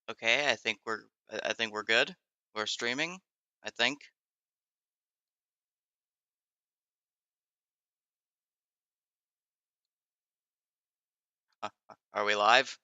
Okay, I think we're good. We're streaming, I think. Are we live?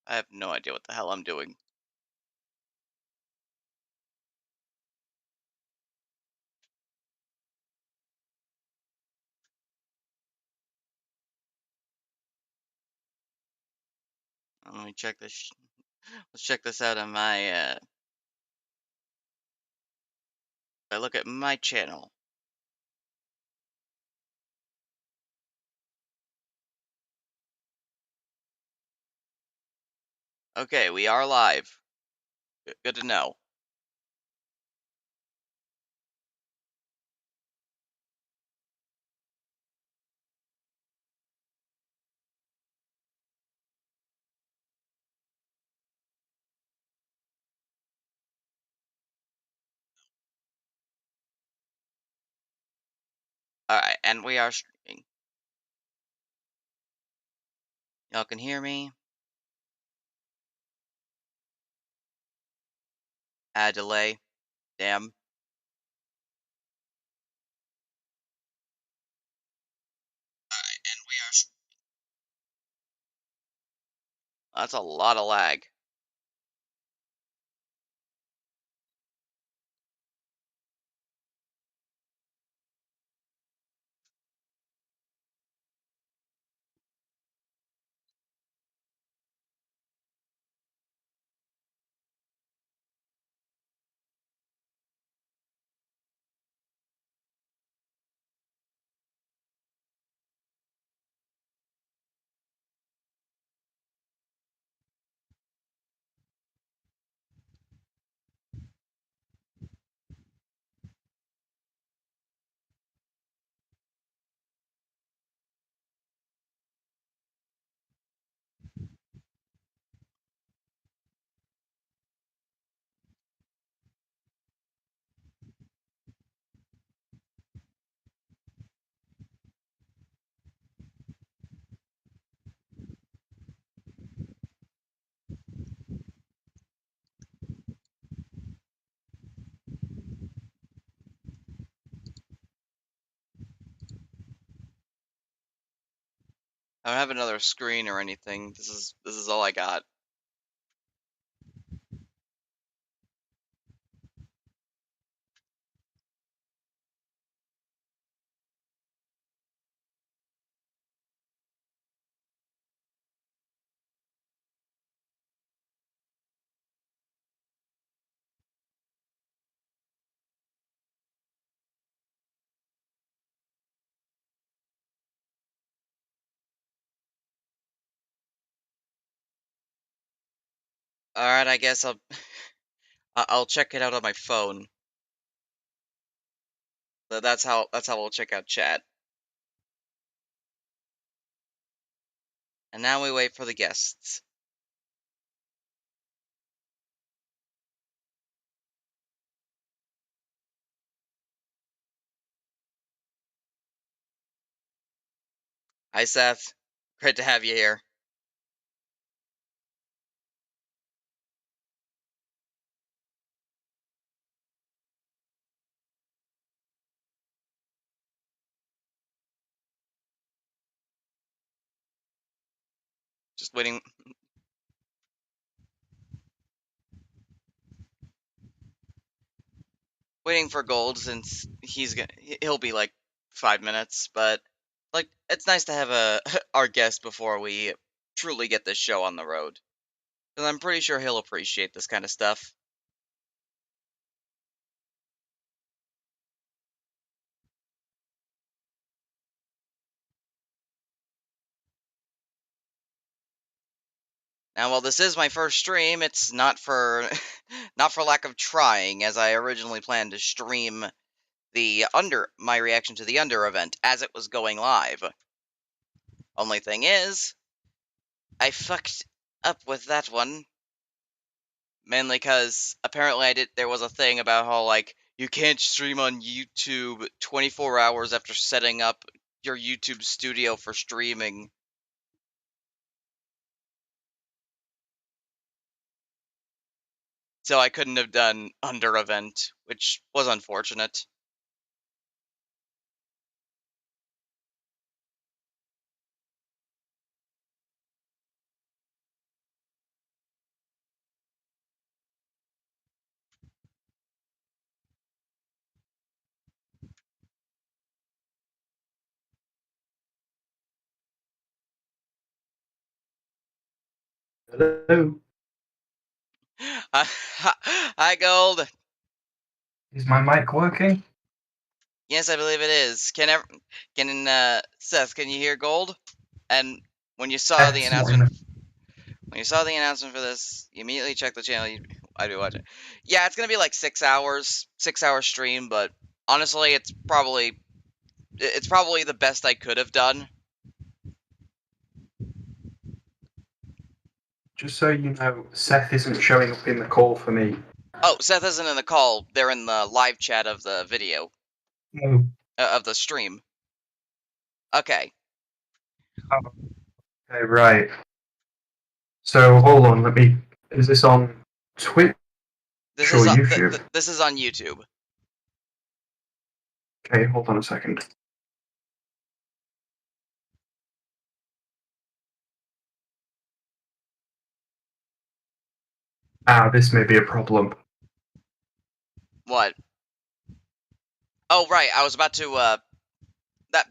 I have no idea what the hell I'm doing. Let me check this. Let's check this out on my. I look at my channel. Okay, we are live. Good to know. All right, and we are streaming. Y'all can hear me. Add delay. Damn. And we are. That's a lot of lag. I don't have another screen or anything. This is all I got. All right, I guess I'll check it out on my phone. That's how we'll check out chat. And now we wait for the guests. Hi, Seth. Great to have you here. Just waiting for Gold since he'll be like 5 minutes. But like, it's nice to have our guest before we truly get this show on the road. Because I'm pretty sure he'll appreciate this kind of stuff. Now, while this is my first stream, it's not for not for lack of trying, as I originally planned to stream my reaction to the Under event as it was going live. Only thing is, I fucked up with that one. Mainly because apparently there was a thing about how, like, you can't stream on YouTube 24 hours after setting up your YouTube studio for streaming. So I couldn't have done Under event, which was unfortunate. Hello. Hi, Gold. Is my mic working? Yes, I believe it is. Seth, can you hear Gold? And when you saw the announcement, for this, you immediately check the channel. I do watch it. Yeah, it's gonna be like 6 hours, 6-hour stream. But honestly, it's probably the best I could have done. Just so you know, Seth isn't showing up in the call for me. Oh, Seth isn't in the call. They're in the live chat of the video. No. Of the stream. Okay. Oh, okay, right. So hold on, is this on Twitch or YouTube? This is on YouTube. Okay, hold on a second. This may be a problem. What? Oh, right. I was about to, that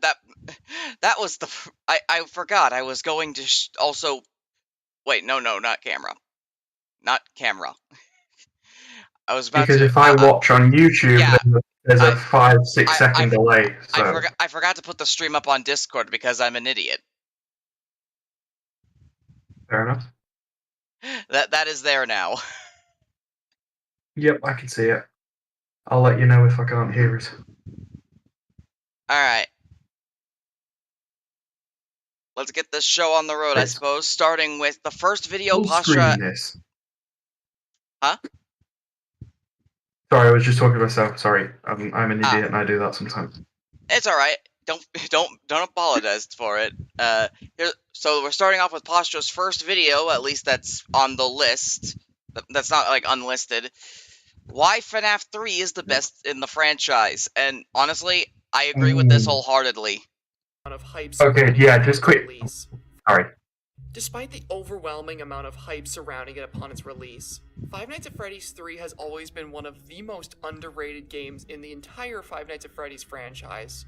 was the... I forgot. I was going to also... Wait, no, not camera. Not camera. I was about because if I watch on YouTube, yeah, there's a 5-6 second delay. So. I forgot to put the stream up on Discord because I'm an idiot. Fair enough. That is there now. Yep, I can see it. I'll let you know if I can't hear it. Alright. Let's get this show on the road, I suppose, starting with the first video Pastra... This. Huh? Sorry, I was just talking to myself. Sorry, I'm an idiot and I do that sometimes. It's alright. Don't apologize for it. So we're starting off with Pastra's first video, at least that's on the list. That's not, like, unlisted. Why FNAF 3 is the best in the franchise. And honestly, I agree with this wholeheartedly. Okay, yeah, just quick. Sorry. Despite the overwhelming amount of hype surrounding it upon its release, Five Nights at Freddy's 3 has always been one of the most underrated games in the entire Five Nights at Freddy's franchise.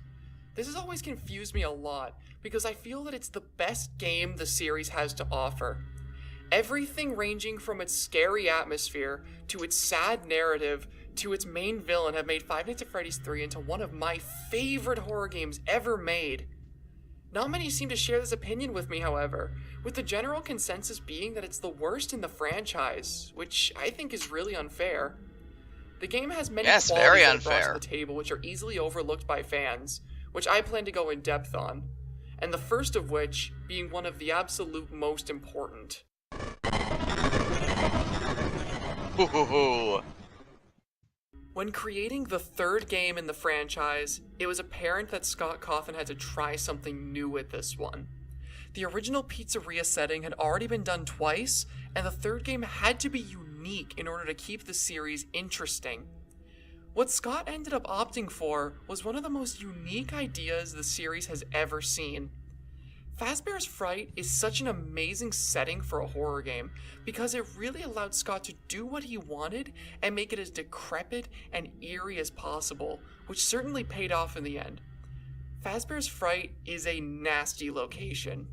This has always confused me a lot, because I feel that it's the best game the series has to offer. Everything ranging from its scary atmosphere, to its sad narrative, to its main villain have made Five Nights at Freddy's 3 into one of my favorite horror games ever made. Not many seem to share this opinion with me, however, with the general consensus being that it's the worst in the franchise, which I think is really unfair. The game has many qualities that brought to the table which are easily overlooked by fans, which I plan to go in depth on, and the first of which being one of the absolute most important. When creating the third game in the franchise, it was apparent that Scott Cawthon had to try something new with this one. The original pizzeria setting had already been done twice, and the third game had to be unique in order to keep the series interesting. What Scott ended up opting for was one of the most unique ideas the series has ever seen. Fazbear's Fright is such an amazing setting for a horror game because it really allowed Scott to do what he wanted and make it as decrepit and eerie as possible, which certainly paid off in the end. Fazbear's Fright is a nasty location.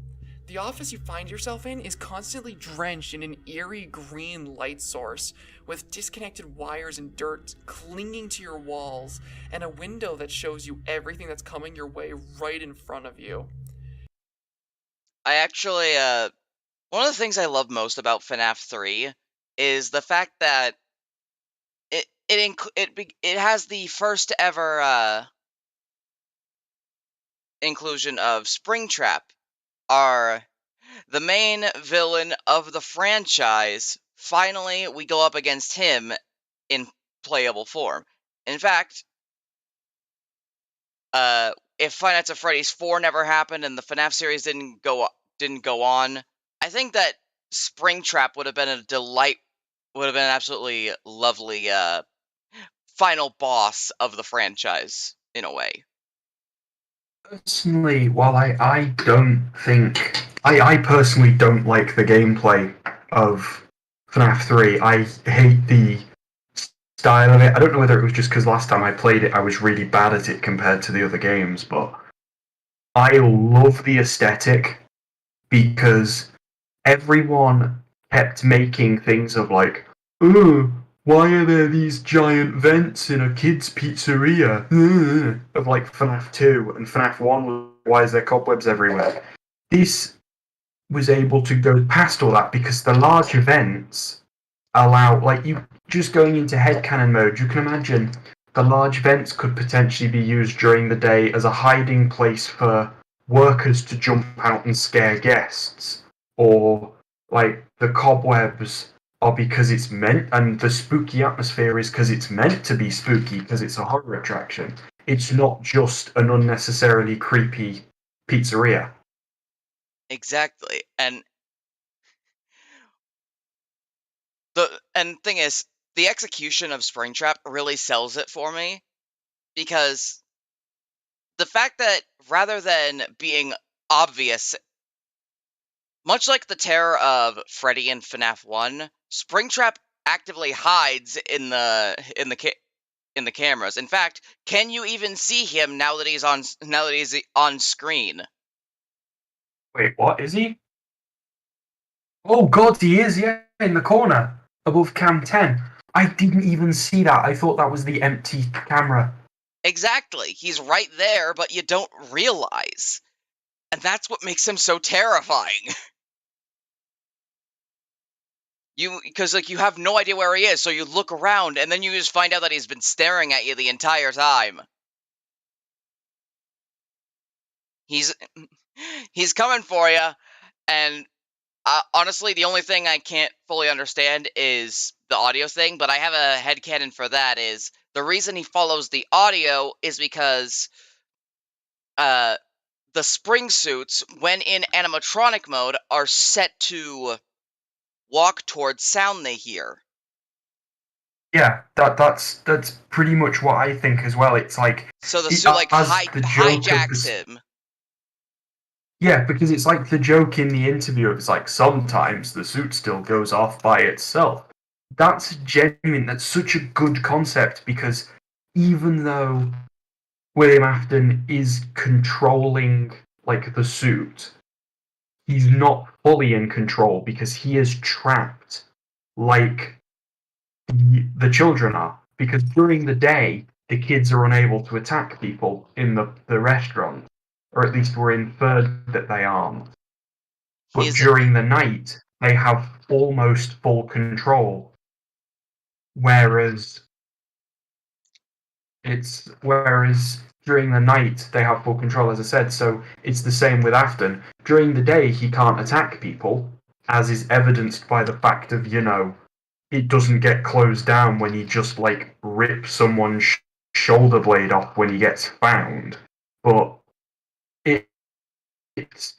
The office you find yourself in is constantly drenched in an eerie green light source, with disconnected wires and dirt clinging to your walls, and a window that shows you everything that's coming your way right in front of you. I actually, One of the things I love most about FNAF 3 is the fact that it has the first ever inclusion of Springtrap, the main villain of the franchise. Finally, we go up against him in playable form. In fact, if Five Nights at Freddy's 4 never happened and the FNAF series didn't go on, I think that Springtrap would have been would have been an absolutely lovely final boss of the franchise in a way. Personally, while I don't think I personally don't like the gameplay of FNAF 3. I hate the style of it. I don't know whether it was just because last time I played it I was really bad at it compared to the other games, but I love the aesthetic because everyone kept making things of like, ooh, why are there these giant vents in a kid's pizzeria? Of like FNAF 2 and FNAF 1, why is there cobwebs everywhere? This was able to go past all that because the large events allow, like, you just going into headcanon mode, you can imagine the large vents could potentially be used during the day as a hiding place for workers to jump out and scare guests, or like the cobwebs are because it's meant, and the spooky atmosphere is because it's meant to be spooky because it's a horror attraction. It's not just an unnecessarily creepy pizzeria. Exactly. And thing is, the execution of Springtrap really sells it for me, because the fact that rather than being obvious, much like the terror of Freddy in FNAF 1, Springtrap actively hides in the cameras. In fact, can you even see him now that he's on screen? Wait, what is he? Oh god, he is, yeah, in the corner above cam 10. I didn't even see that. I thought that was the empty camera. Exactly. He's right there, but you don't realize. And that's what makes him so terrifying. Because like you have no idea where he is, so you look around and then you just find out that he's been staring at you the entire time. He's coming for you, and honestly, the only thing I can't fully understand is the audio thing, but I have a headcanon for that. Is the reason he follows the audio is because the spring suits, when in animatronic mode, are set to walk towards sound they hear. Yeah, that's pretty much what I think as well. It's like, so the suit like hijacks him. Yeah, because it's like the joke in the interview. It's like sometimes the suit still goes off by itself. That's genuine. That's such a good concept because even though William Afton is controlling like the suit, he's not fully in control because he is trapped like the children are. Because during the day, the kids are unable to attack people in the restaurant, or at least we're inferred that they aren't. But during the night, they have almost full control. Whereas during the night they have full control, as I said. So it's the same with Afton. During the day, he can't attack people, as is evidenced by the fact of, it doesn't get closed down when he just like rips someone's shoulder blade off when he gets found. But it's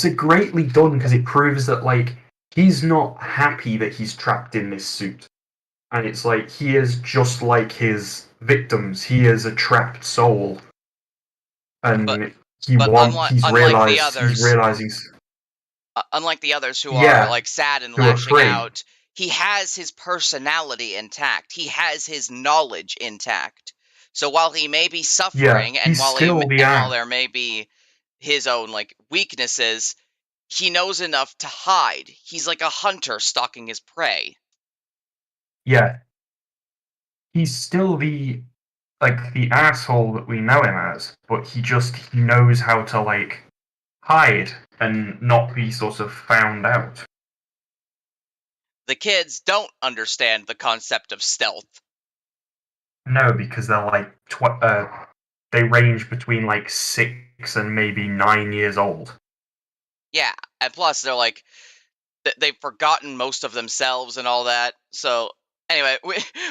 a greatly done because it proves that like he's not happy that he's trapped in this suit, and it's like he is just like his victims. He is a trapped soul, and he's realizing. Unlike the others who are like sad and lashing out, he has his personality intact. He has his knowledge intact. So while he may be suffering, and while there may be his own like weaknesses, he knows enough to hide. He's like a hunter stalking his prey. Yeah, he's still the like the asshole that we know him as, but he knows how to like hide and not be sort of found out. The kids don't understand the concept of stealth. No, because they're like they range between like 6 and maybe 9 years old. Yeah, and plus they're like they've forgotten most of themselves and all that. So anyway,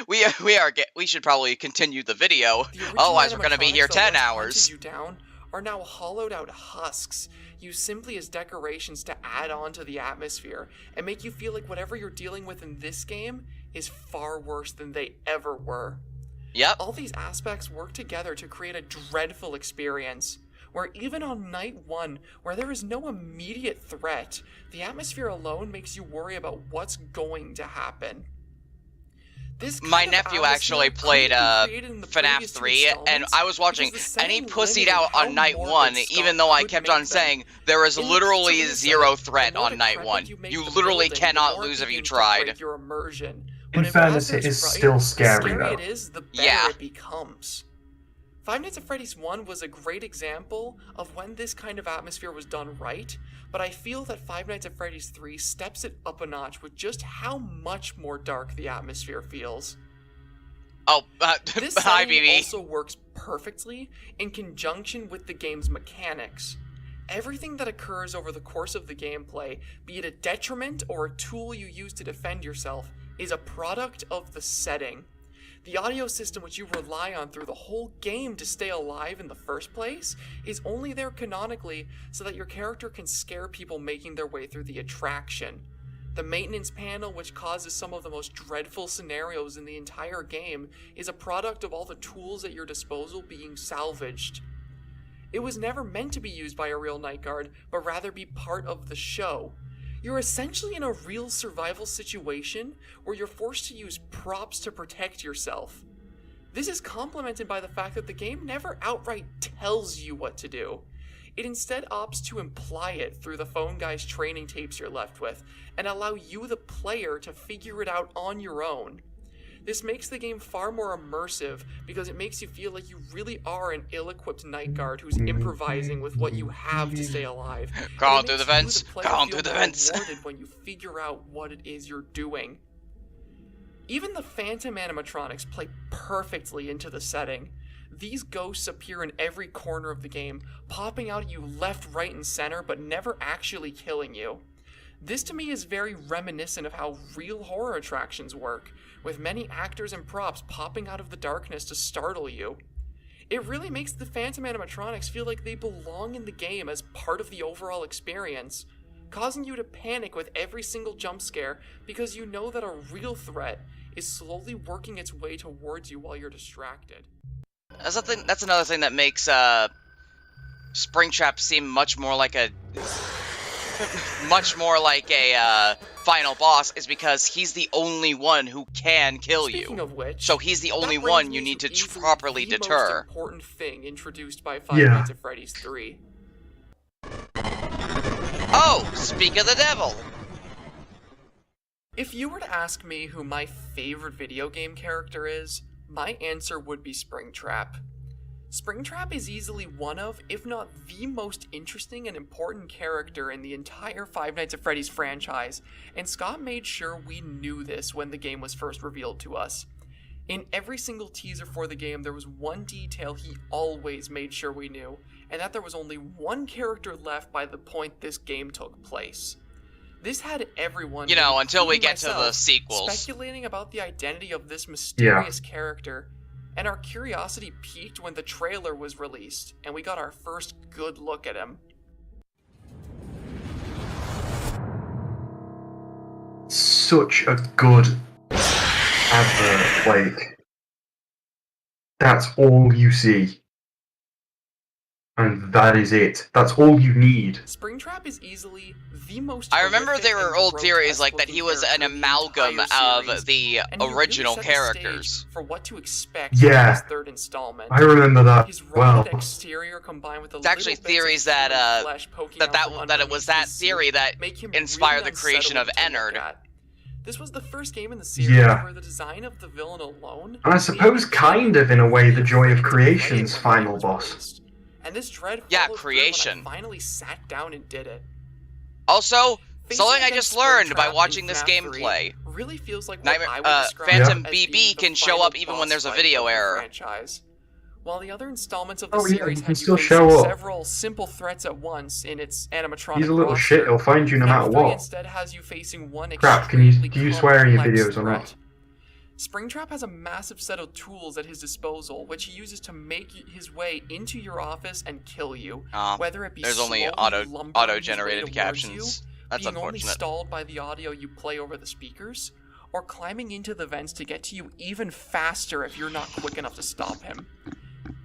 we should probably continue the video. Otherwise, we're gonna be here 10 hours. You down are now hollowed out husks, used simply as decorations to add on to the atmosphere and make you feel like whatever you're dealing with in this game is far worse than they ever were. Yep. All these aspects work together to create a dreadful experience, where even on night 1, where there is no immediate threat, the atmosphere alone makes you worry about what's going to happen. My nephew actually played FNAF 3, and I was watching, and he pussied out on night 1, even though I kept on saying there is literally zero threat on night 1. You literally cannot lose if you tried. In fairness, it is still scary, though. It is, the better it becomes. Five Nights at Freddy's 1 was a great example of when this kind of atmosphere was done right, but I feel that Five Nights at Freddy's 3 steps it up a notch with just how much more dark the atmosphere feels. Oh, this hi, BB. also works perfectly in conjunction with the game's mechanics. Everything that occurs over the course of the gameplay, be it a detriment or a tool you use to defend yourself, is a product of the setting. The audio system which you rely on through the whole game to stay alive in the first place is only there canonically so that your character can scare people making their way through the attraction. The maintenance panel, which causes some of the most dreadful scenarios in the entire game, is a product of all the tools at your disposal being salvaged. It was never meant to be used by a real night guard, but rather be part of the show. You're essentially in a real survival situation where you're forced to use props to protect yourself. This is complemented by the fact that the game never outright tells you what to do. It instead opts to imply it through the phone guy's training tapes you're left with, and allow you, the player, to figure it out on your own. This makes the game far more immersive because it makes you feel like you really are an ill-equipped night guard who's improvising with what you have to stay alive. Go on through the vents. Go on through the vents. When you figure out what it is you're doing. Even the phantom animatronics play perfectly into the setting. These ghosts appear in every corner of the game, popping out at you left, right, and center, but never actually killing you. This to me is very reminiscent of how real horror attractions work, with many actors and props popping out of the darkness to startle you. It really makes the phantom animatronics feel like they belong in the game as part of the overall experience, causing you to panic with every single jump scare because you know that a real threat is slowly working its way towards you while you're distracted. That's another thing that makes Springtrap seem much more like a final boss, is because he's the only one who can kill you. Speaking of which, so he's the only one you need to properly deter. Most important thing introduced by Five Nights at Freddy's 3. Oh, speak of the devil. If you were to ask me who my favorite video game character is, my answer would be Springtrap. Springtrap is easily one of, if not the most interesting and important character in the entire Five Nights at Freddy's franchise, and Scott made sure we knew this when the game was first revealed to us. In every single teaser for the game, there was one detail he always made sure we knew, and that there was only one character left by the point this game took place. This had everyone, until we get to the sequels, speculating about the identity of this mysterious character. And our curiosity peaked when the trailer was released, and we got our first good look at him. Such a good advert, like, that's all you see. And that is it. That's all you need. Springtrap is easily the most... I remember there were old theories like that he was an amalgam of the original characters. For what to expect in this third installment. I remember that. His rugged exterior combined with it's actually theories that it was that theory that inspired the creation of Ennard. This was the first game in the series Yeah. where the design of the villain alone. And I suppose, kind of, in a way, the joy of creation's final boss. Released. And this dread Yeah, followed creation. through when I finally sat down and did it. Also, Facing something I against just learned by Springtrap watching in this FNAF 3 gameplay. really feels like what Nightmare, I would describe Phantom as BB being the can show final up even when boss there's a fight video of the error. franchise. While the other installments of the Oh, yeah, series he can had you still facing show up. several simple threats at once in its animatronic He's a little roster, shit, he'll find you no FNAF matter 3 what. instead has you facing one Crap, extremely do you swear in your complex videos or not? threat. Springtrap has a massive set of tools at his disposal, which he uses to make his way into your office and kill you. Whether it be there's only auto-generated captions. That's being only unfortunate. stalled by the audio you play over the speakers, or climbing into the vents to get to you even faster if you're not quick enough to stop him.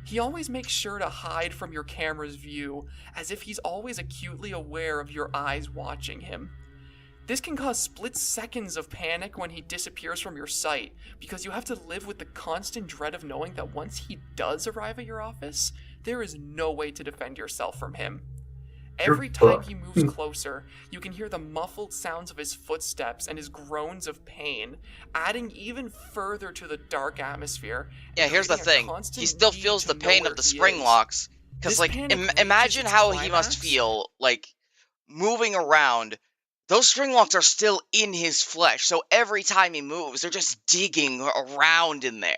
He always makes sure to hide from your camera's view, as if he's always acutely aware of your eyes watching him. This can cause split seconds of panic when he disappears from your sight, because you have to live with the constant dread of knowing that once he does arrive at your office, there is no way to defend yourself from him. Every time he moves closer, you can hear the muffled sounds of his footsteps and his groans of pain, adding even further to the dark atmosphere. Yeah, here's the thing. He still feels the pain of the spring locks. Because, like, imagine how he must feel, like, moving around. Those string locks are still in his flesh, so every time he moves, they're just digging around in there.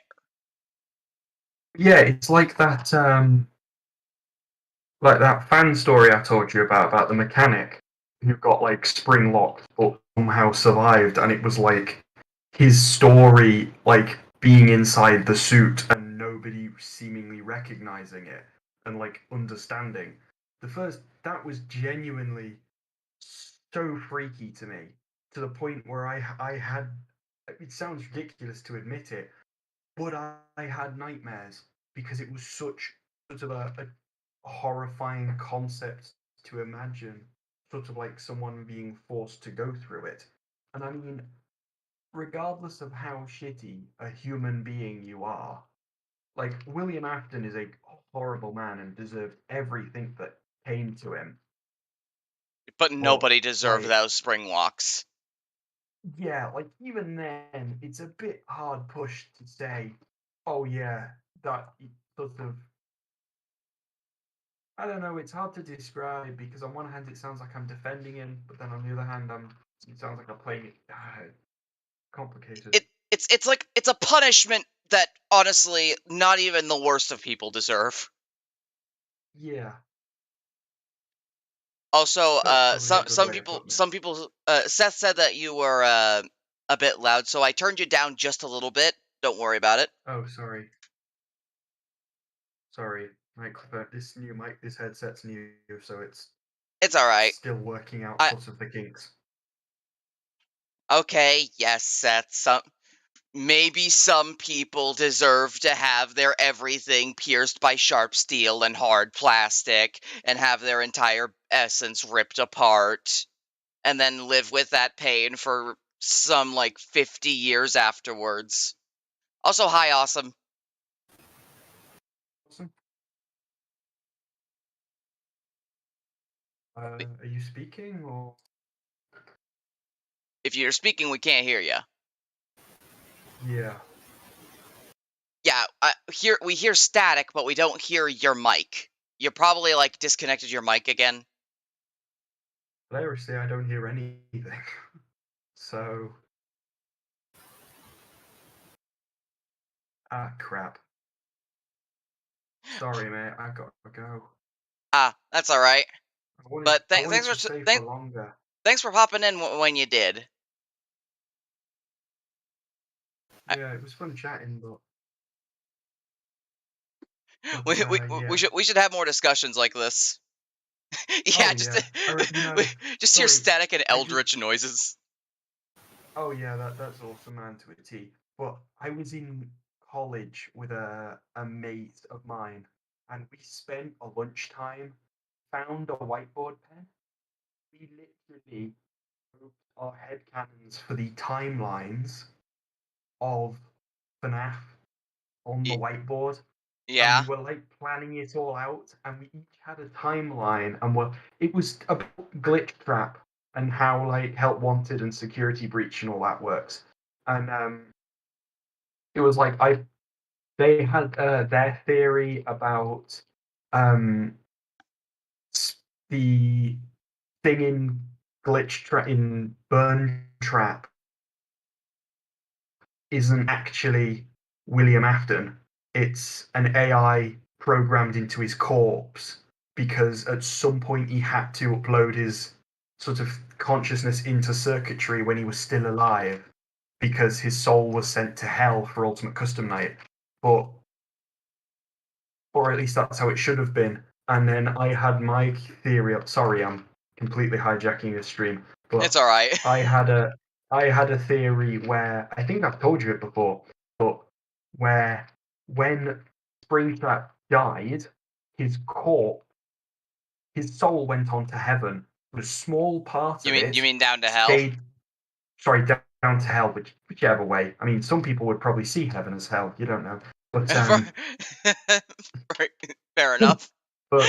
Yeah, it's like that fan story I told you about the mechanic who got like spring locked but somehow survived, and it was like his story, like being inside the suit and nobody seemingly recognizing it and like understanding. That was genuinely so freaky to me, to the point where I had, it sounds ridiculous to admit it, but I had nightmares because it was such of a horrifying concept to imagine, sort of like someone being forced to go through it. And I mean, regardless of how shitty a human being you are, like William Afton is a horrible man and deserved everything that came to him. But nobody deserved those spring locks. Yeah, like even then, it's a bit hard pushed to say, oh yeah, that sort of. I don't know, it's hard to describe because on one hand it sounds like I'm defending him, but then on the other hand it sounds like I'm playing it complicated. It's a punishment that honestly not even the worst of people deserve. Yeah. Also, some people Seth said that you were a bit loud, so I turned you down just a little bit. Don't worry about it. Oh, sorry. Sorry. This headset's new, so it's all right. Still working out sort of the kinks. Okay, yes, Seth. Maybe some people deserve to have their everything pierced by sharp steel and hard plastic, and have their entire essence ripped apart, and then live with that pain for some, like, 50 years afterwards. Also, hi, Awesome. Awesome. Are you speaking, or? If you're speaking, we can't hear you. Yeah. Yeah, we hear static, but we don't hear your mic. You probably, like, disconnected your mic again. Hilariously, I don't hear anything. So. Ah, crap. Sorry, mate. I gotta go. Ah, that's all right. But thanks for popping in when you did. Yeah, it was fun chatting, but. We should have more discussions like this. Yeah, just hear static and eldritch noises. Oh yeah, that's awesome, man, to a T. But I was in college with a mate of mine, and we spent a lunchtime, found a whiteboard pen. We literally wrote our headcanons for the timelines of FNAF on the whiteboard. Yeah. And we were like planning it all out, and we each had a timeline, and it was a glitch trap and how like help wanted and security breach and all that works. And it was like they had their theory about um, the thing in in Burn Trap isn't actually William Afton. It's an AI programmed into his corpse because at some point he had to upload his sort of consciousness into circuitry when he was still alive because his soul was sent to hell for Ultimate Custom Night. But or at least that's how it should have been. And then I had my theory up. Sorry, I'm completely hijacking the stream, but It's all right. I had a I had a theory where I think I've told you it before, but where when Springtrap died, his corpse, his soul went on to heaven. But a small part You of mean it down to hell? stayed. Sorry, down to hell, whichever way. I mean, some people would probably see heaven as hell. You don't know, but Fair enough. but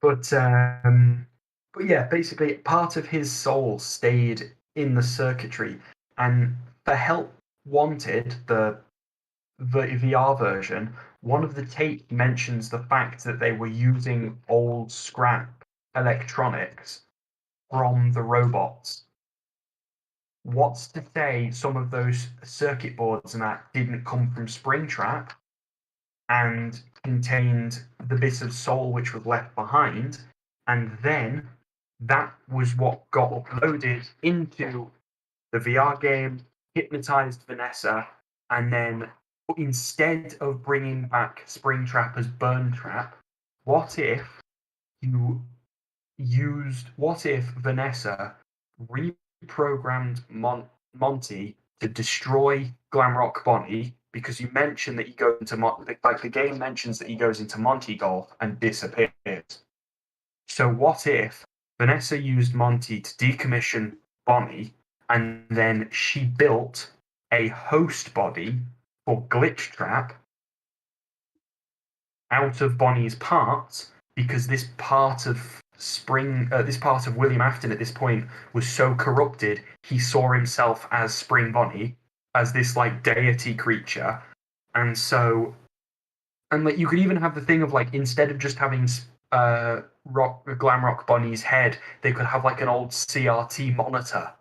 but but yeah, basically part of his soul stayed in the circuitry, and for Help Wanted, the VR version, one of the tapes mentions the fact that they were using old scrap electronics from the robots. What's to say some of those circuit boards and that didn't come from Springtrap and contained the bit of soul which was left behind, and then that was what got uploaded into the VR game, hypnotized Vanessa, and then instead of bringing back Springtrap as Burn Trap, what if you what if Vanessa reprogrammed Monty to destroy Glamrock Bonnie, because you mentioned that he goes into like the game mentions that he goes into Monty Golf and disappears. So what if Vanessa used Monty to decommission Bonnie, and then she built a host body for Glitch Trap out of Bonnie's parts, because this part of this part of William Afton at this point was so corrupted, he saw himself as Spring Bonnie, as this like deity creature, and so, and like you could even have the thing of like instead of just having Glamrock Bonnie's head, they could have like an old CRT monitor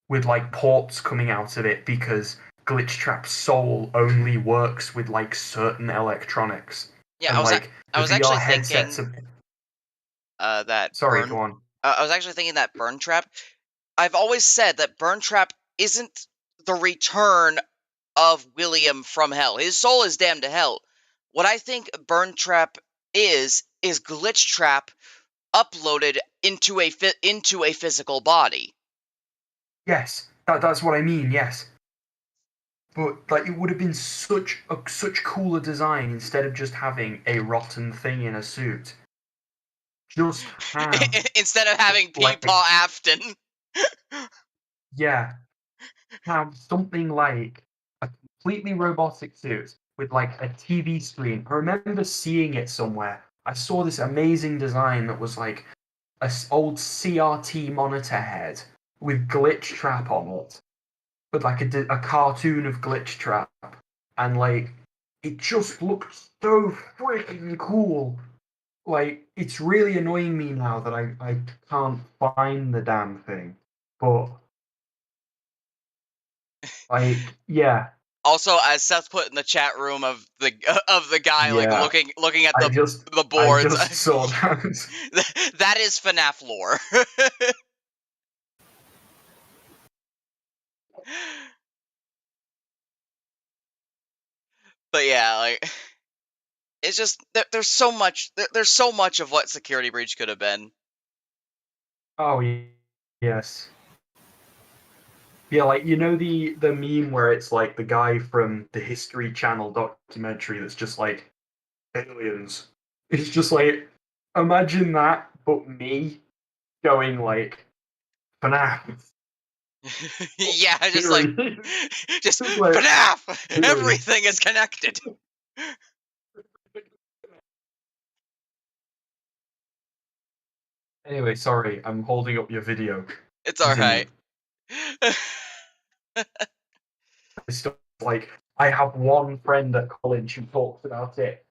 with like ports coming out of it, because Glitch Trap's soul only works with like certain electronics. Yeah, And like I the was VR actually headsets thinking that sorry, go on. I was actually thinking that Burn Trap. I've always said that Burn Trap isn't the return of William from hell. His soul is damned to hell. What I think Burn Trap is Glitch Trap uploaded into a physical body. Yes, that's what I mean. Yes, but like it would have been such cooler design instead of just having a rotten thing in a suit. Just have Instead of having like Peepaw Afton. yeah, have something like a completely robotic suit with like a TV screen. I remember seeing it somewhere. I saw this amazing design that was like a old CRT monitor head with Glitch Trap on it, with like a cartoon of Glitch Trap, and like it just looked so freaking cool. Like it's really annoying me now that I can't find the damn thing, but like yeah. Also, as Seth put in the chat room of the guy like Yeah, looking at I the I boards, just saw that. that is FNAF lore. But yeah, like it's just there's so much there's so much of what Security Breach could have been. Oh yes, yeah. Like you know the meme where it's like the guy from the History Channel documentary that's just like aliens. It's just like imagine that, but me going like FNAF. Yeah, just like Theory. just Just like FNAF. theory. Everything is connected. Anyway, sorry, I'm holding up your video. It's alright. Stuff like, I have one friend at college who talks about it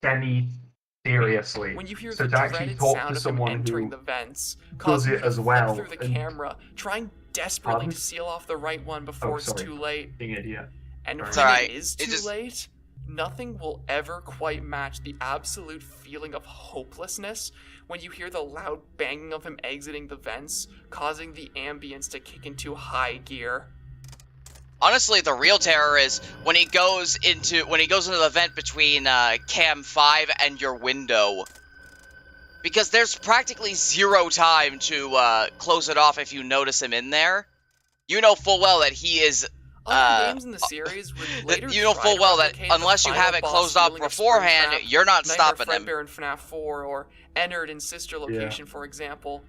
semi-seriously. When you hear So the to actually dreaded talk sound to of him someone entering who the vents, does causing you it to as flip well, through the and camera, trying desperately pardon? to seal off the right one before it's sorry, too late. being an idiot. And Sorry. It's when alright. it is It too just late, nothing will ever quite match the absolute feeling of hopelessness when you hear the loud banging of him exiting the vents, causing the ambience to kick into high gear. honestly, the real terror is when he goes into the vent between cam 5 and your window. Because there's practically zero time to close it off if you notice him in there. You know full well that he is Other games in the series would later you know try full to well that replicate unless the you final have it boss closed off feeling of beforehand, Springtrap, you're not Nightmare stopping him. Fredbear in FNAF 4, or Ennard in Sister Location, for example.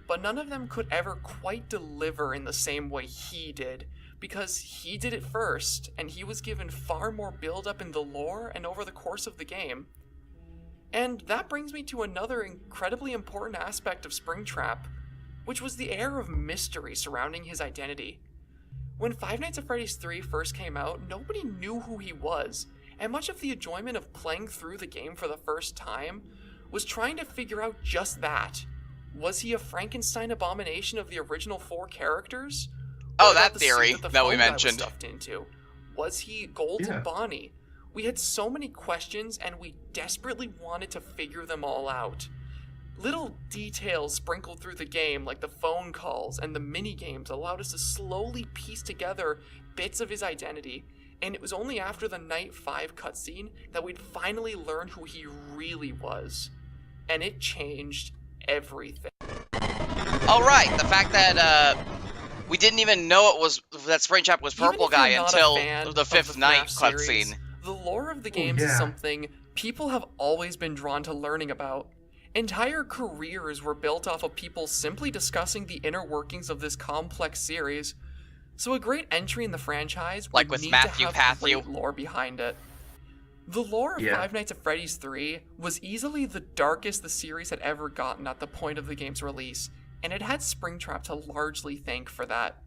But none of them could ever quite deliver in the same way he did, because he did it first, and he was given far more build-up in the lore and over the course of the game. And that brings me to another incredibly important aspect of Springtrap, which was the air of mystery surrounding his identity. When Five Nights at Freddy's 3 first came out, nobody knew who he was, and much of the enjoyment of playing through the game for the first time was trying to figure out just that. Was he a Frankenstein abomination of the original 4 characters? Oh, What about that the theory suit that the that we phone guy was mentioned. stuffed into? Was he Golden Bonnie? We had so many questions, and we desperately wanted to figure them all out. Little details sprinkled through the game, like the phone calls and the mini-games, allowed us to slowly piece together bits of his identity, and it was only after the Night 5 cutscene that we'd finally learn who he really was. And it changed everything. Alright, the fact that we didn't even know that Springtrap was Purple Guy until the Fifth Night cutscene. The lore of the games is something people have always been drawn to learning about. Entire careers were built off of people simply discussing the inner workings of this complex series, so a great entry in the franchise would need to have great lore behind it. The lore of Five Nights at Freddy's 3 was easily the darkest the series had ever gotten at the point of the game's release, and it had Springtrap to largely thank for that.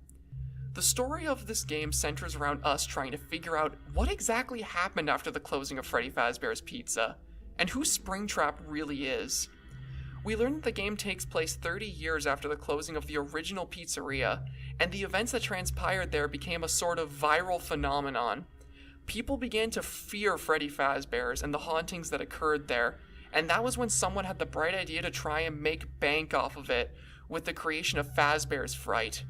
The story of this game centers around us trying to figure out what exactly happened after the closing of Freddy Fazbear's Pizza, and who Springtrap really is. We learn that the game takes place 30 years after the closing of the original pizzeria, and the events that transpired there became a sort of viral phenomenon. People began to fear Freddy Fazbear's and the hauntings that occurred there, and that was when someone had the bright idea to try and make bank off of it with the creation of Fazbear's Fright.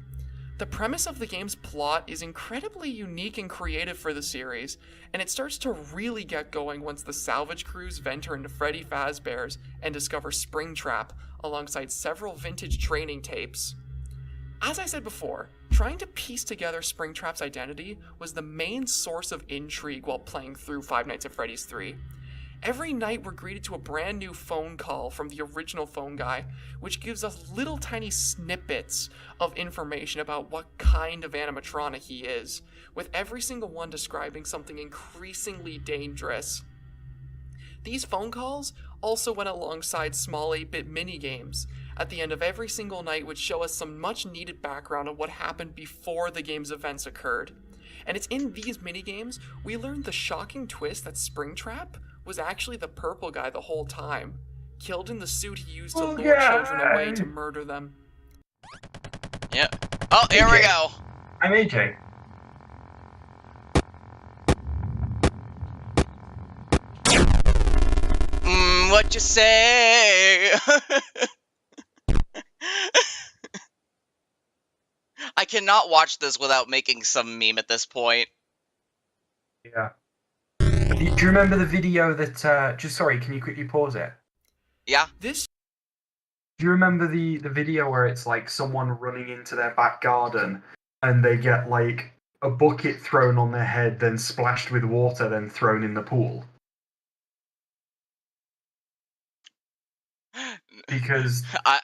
The premise of the game's plot is incredibly unique and creative for the series, and it starts to really get going once the salvage crews venture into Freddy Fazbear's and discover Springtrap alongside several vintage training tapes. As I said before, trying to piece together Springtrap's identity was the main source of intrigue while playing through Five Nights at Freddy's 3. Every night we're greeted to a brand new phone call from the original phone guy, which gives us little tiny snippets of information about what kind of animatronic he is, with every single one describing something increasingly dangerous. These phone calls also went alongside small 8-bit mini-games at the end of every single night, which show us some much needed background on what happened before the game's events occurred. And it's in these mini-games we learned the shocking twist that Springtrap was actually the purple guy the whole time, killed in the suit he used to lure children away to murder them. Yep. Oh, here we go. I'm AJ. What you say? I cannot watch this without making some meme at this point. Yeah. Do you remember the video that, can you quickly pause it? Yeah? Do you remember the video where it's like someone running into their back garden and they get like a bucket thrown on their head, then splashed with water, then thrown in the pool? Because I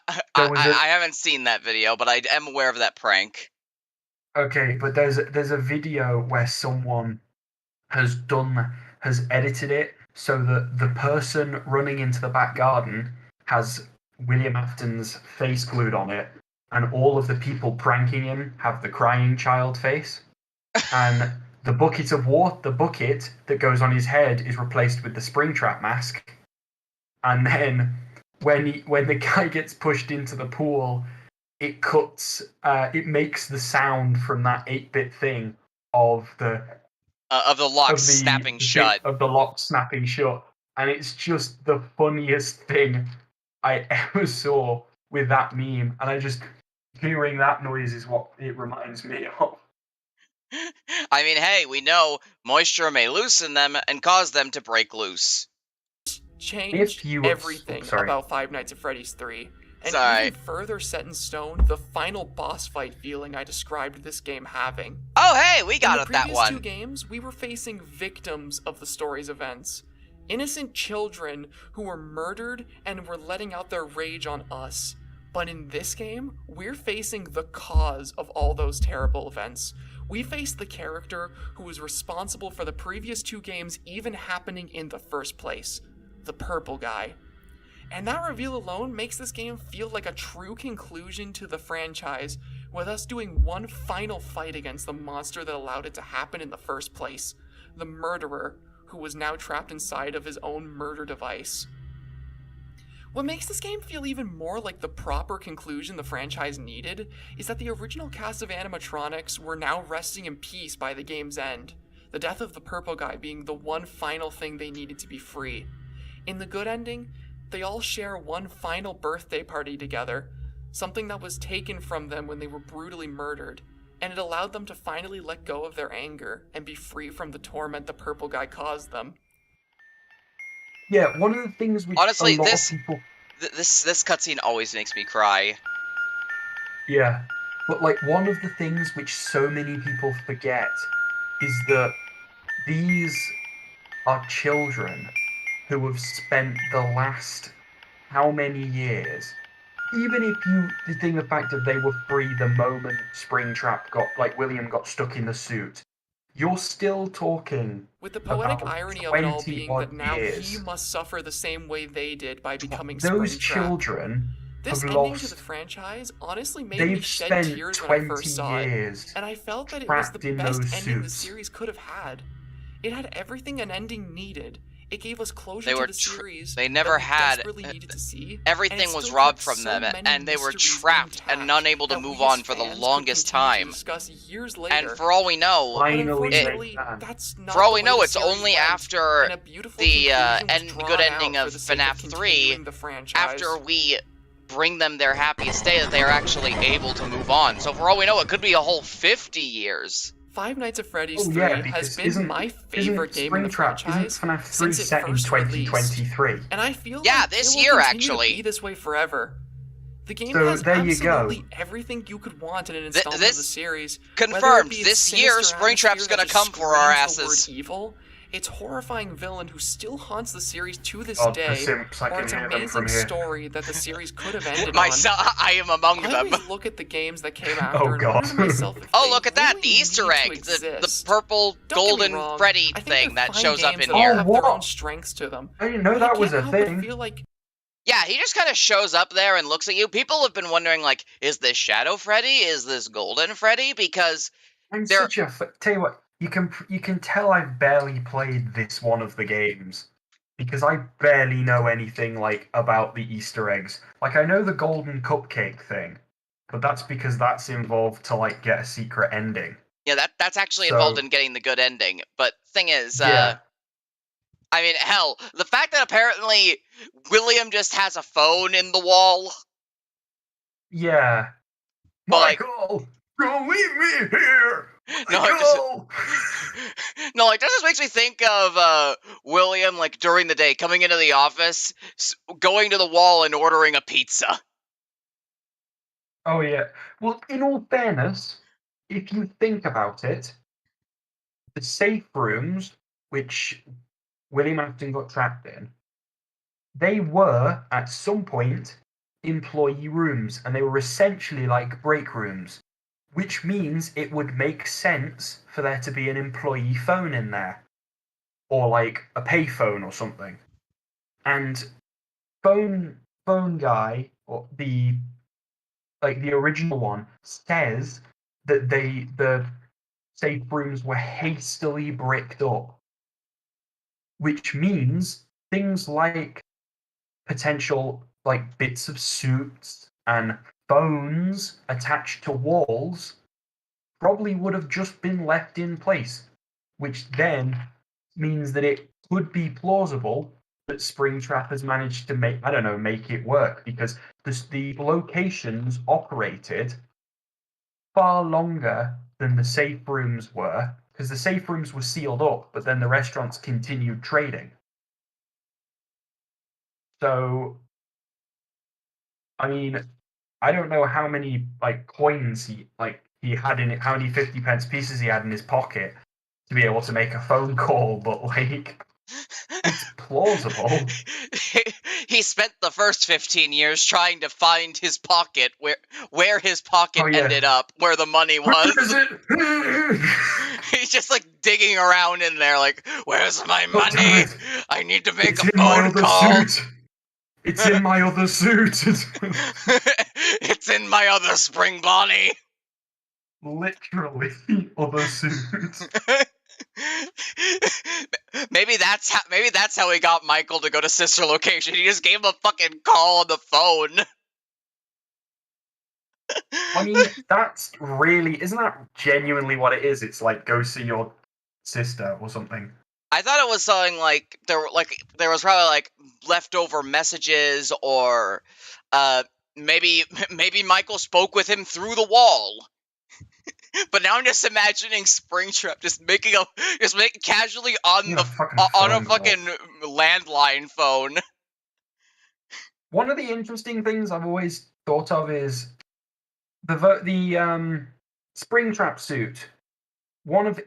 haven't seen that video, but I am aware of that prank. Okay, but there's a video where someone has edited it so that the person running into the back garden has William Afton's face glued on it, and all of the people pranking him have the crying child face. And the bucket of water, the bucket that goes on his head, is replaced with the Springtrap mask. And then when the guy gets pushed into the pool, it cuts. It makes the sound from that 8-bit thing of the lock snapping shut. Of the lock snapping shut, and it's just the funniest thing I ever saw with that meme. And I just hearing that noise is what it reminds me of. I mean, hey, we know moisture may loosen them and cause them to break loose. Changed everything about Five Nights at Freddy's 3. And even further set in stone the final boss fight feeling I described this game having. Oh, hey, we got it, that one. In the previous 2 games, we were facing victims of the story's events. Innocent children who were murdered and were letting out their rage on us. But in this game, we're facing the cause of all those terrible events. We face the character who was responsible for the previous 2 games even happening in the first place. The purple guy. And that reveal alone makes this game feel like a true conclusion to the franchise, with us doing one final fight against the monster that allowed it to happen in the first place. The murderer, who was now trapped inside of his own murder device. What makes this game feel even more like the proper conclusion the franchise needed is that the original cast of animatronics were now resting in peace by the game's end, the death of the purple guy being the one final thing they needed to be free. In the good ending, they all share one final birthday party together, something that was taken from them when they were brutally murdered, and it allowed them to finally let go of their anger and be free from the torment the purple guy caused them. Yeah, one of the things which honestly, a lot of people... this cutscene always makes me cry. Yeah, but like one of the things which so many people forget is that these are children who have spent the last how many years, even if you think the fact that they were free the moment Springtrap William got stuck in the suit, you're still talking with the poetic irony of it all being that now he must suffer the same way they did by becoming Springtrap. Those children this have ending lost, to the franchise honestly made me shed tears when I first saw it, and I felt that it was the best ending the series could have had. It had everything an ending needed. It gave us closure to the series. They never had needed to see, everything was robbed from them, and they were trapped and unable to move on for the longest time. Years later, and for all we know, it's only after the good ending of FNAF 3, after we bring them their happiest day, that they are actually able to move on. So for all we know, it could be a whole 50 years. Five Nights at Freddy's 3 has been my favorite game in the franchise since it first released. And I feel like this it will year continue actually to be this way forever. The game has absolutely everything you could want in an installment of the series. Confirmed. This year, Springtrap's gonna come for our asses. Evil, its horrifying villain who still haunts the series to this day, or its amazing story that the series could have ended on. I am among them. I always look at the games that came after and wonder to myself if look at that, the Easter egg, the purple golden Freddy thing that shows up in here. Have their own strengths to them. I didn't know that was a thing. Yeah, he just kind of shows up there and looks at you. People have been wondering, like, is this Shadow Freddy? Is this Golden Freddy? Because tell you what, you can tell I've barely played this one of the games because I barely know anything like about the Easter eggs. Like, I know the golden cupcake thing, but that's because that's involved to like get a secret ending. Yeah, that's actually involved in getting the good ending. But thing is, I mean, hell, the fact that apparently William just has a phone in the wall. Yeah. Michael, don't leave me here. No, it just makes me think of William, like, during the day, coming into the office, going to the wall and ordering a pizza. Oh, yeah. Well, in all fairness, if you think about it, the safe rooms, which William Afton got trapped in, they were, at some point, employee rooms, and they were essentially like break rooms, which means it would make sense for there to be an employee phone in there, or like a payphone or something. And phone guy, or the like the original one, says that the safe rooms were hastily bricked up, which means things like potential like bits of suits and phones attached to walls probably would have just been left in place, which then means that it could be plausible that Springtrap has managed to make it work, because the locations operated far longer than the safe rooms were, because the safe rooms were sealed up, but then the restaurants continued trading. So, I mean, I don't know how many like coins he had in it, how many 50p pieces he had in his pocket to be able to make a phone call, but like it's plausible. He spent the first 15 years trying to find his pocket, where his pocket Oh yeah. ended up, where the money Where is was. it? He's just like digging around in there, like, where's my Oh, damn money? it. I need to make It's a in my phone other call. suit. It's in my other suit. It's in my other Spring Bonnie. Literally other suit. Maybe that's how he got Michael to go to sister location. He just gave him a fucking call on the phone. I mean, isn't that genuinely what it is? It's like, go see your sister or something. I thought it was something like there was probably like leftover messages, or maybe Michael spoke with him through the wall. But now I'm just imagining Springtrap just casually on Yeah, the fucking on a phone call. fucking landline phone. One of the interesting things I've always thought of is the Springtrap suit.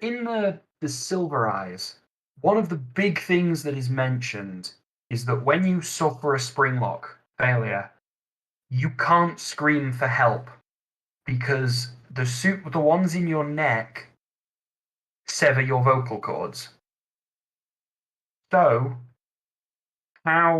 In the Silver Eyes, one of the big things that is mentioned is that when you suffer a springlock failure, you can't scream for help because the ones in your neck sever your vocal cords. So, I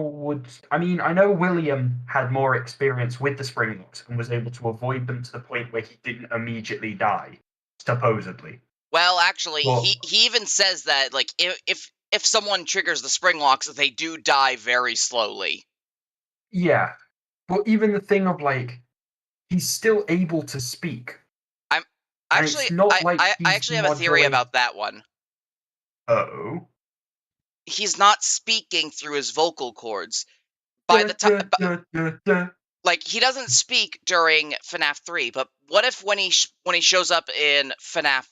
know William had more experience with the springlocks and was able to avoid them to the point where he didn't immediately die, supposedly. Well, actually, Well, he even says that like if someone triggers the spring locks, they do die very slowly. Yeah, but even the thing of like, he's still able to speak. I'm And actually it's not I like I, I he's actually have a theory modulating. about that one. Oh. He's not speaking through his vocal cords. By the time, like, he doesn't speak during FNAF 3, but what if when he shows up in FNAF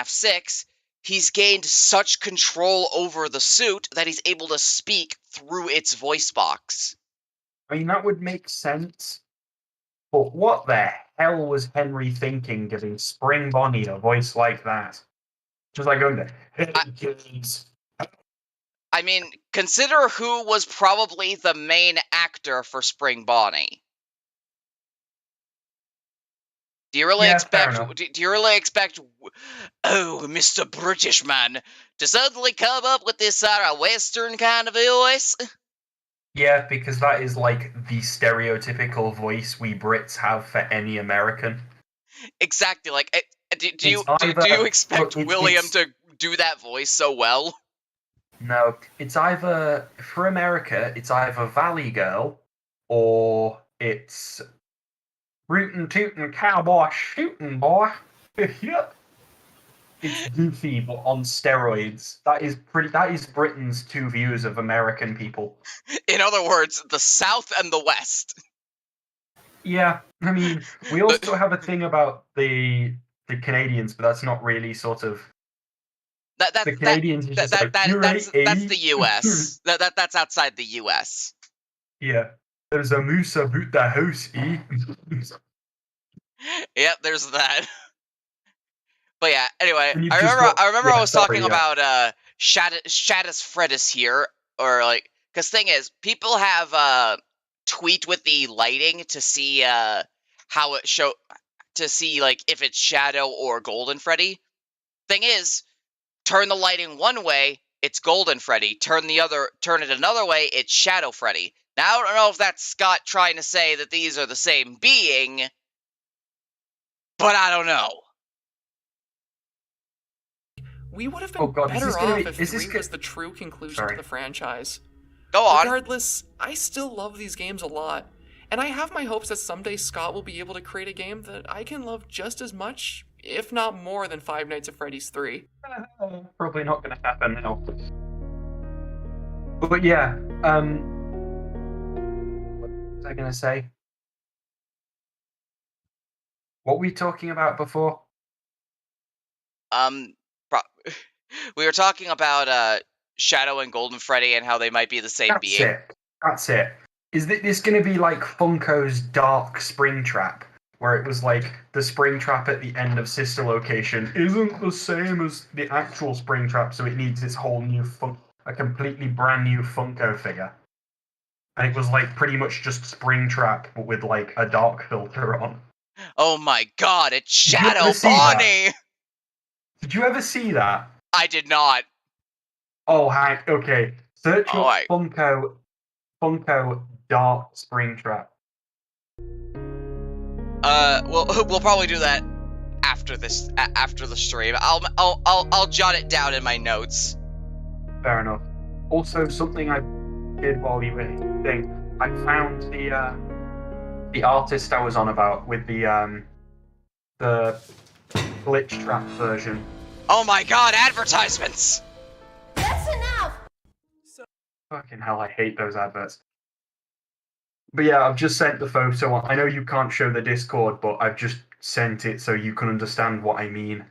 6, he's gained such control over the suit that he's able to speak through its voice box. I mean, that would make sense. But what the hell was Henry thinking, giving Spring Bonnie a voice like that? Just like going there, hey kids. I mean, consider who was probably the main actor for Spring Bonnie. Do you really expect? Do you really expect? Oh, Mr. British man, to suddenly come up with this Western kind of voice? Yeah, because that is like the stereotypical voice we Brits have for any American. Exactly. Like, do you expect William to do that voice so well? No, it's either for America. It's either Valley Girl, or it's rootin' tootin' cowboy shootin' boy. Yep. It's Goofy, but on steroids. That is Britain's two views of American people. In other words, the South and the West. Yeah, I mean, we also have a thing about the Canadians, but that's not really sort of. The Canadians is just that's the U.S. That's outside the U.S. Yeah, there's a moose about the house, eh? Yep, there's that. But yeah, anyway, And you've I just remember got- I remember yeah, I was sorry, talking yeah. about Shadis Fredis here, or like, because thing is, people have tweet with the lighting to see how it to see like if it's Shadow or Golden Freddy. Thing is, turn the lighting one way, it's Golden Freddy. Turn it another way, it's Shadow Freddy. Now, I don't know if that's Scott trying to say that these are the same being, but I don't know. We would have Oh been god, is this better gonna off be- if is this 3 go- was the true conclusion Sorry. to the franchise. Go on. Regardless, I still love these games a lot, and I have my hopes that someday Scott will be able to create a game that I can love just as much, if not more, than Five Nights at Freddy's 3. Probably not gonna happen now. But yeah, what was I gonna say? What were we talking about before? Pro- we were talking about Shadow and Golden Freddy and how they might be the same That's being. it. That's it. Is this going to be like Funko's Dark Springtrap, where it was like the Springtrap at the end of Sister Location isn't the same as the actual Springtrap, so it needs its whole new a completely brand new Funko figure. And it was like pretty much just Springtrap, but with like a dark filter on. Oh my god, it's Did you ever Shadow see that? Bonnie! Did you ever see that? I did not. Oh, heck, okay. Search up Alright. Funko Dark Springtrap. We'll probably do that after this, after the stream. I'll jot it down in my notes. Fair enough. Also, something I did while you were thing, I found the artist I was on about with the glitch trap version. Oh my god, advertisements! That's enough! Fucking hell, I hate those adverts. But yeah, I've just sent the photo on. I know you can't show the Discord, but I've just sent it so you can understand what I mean.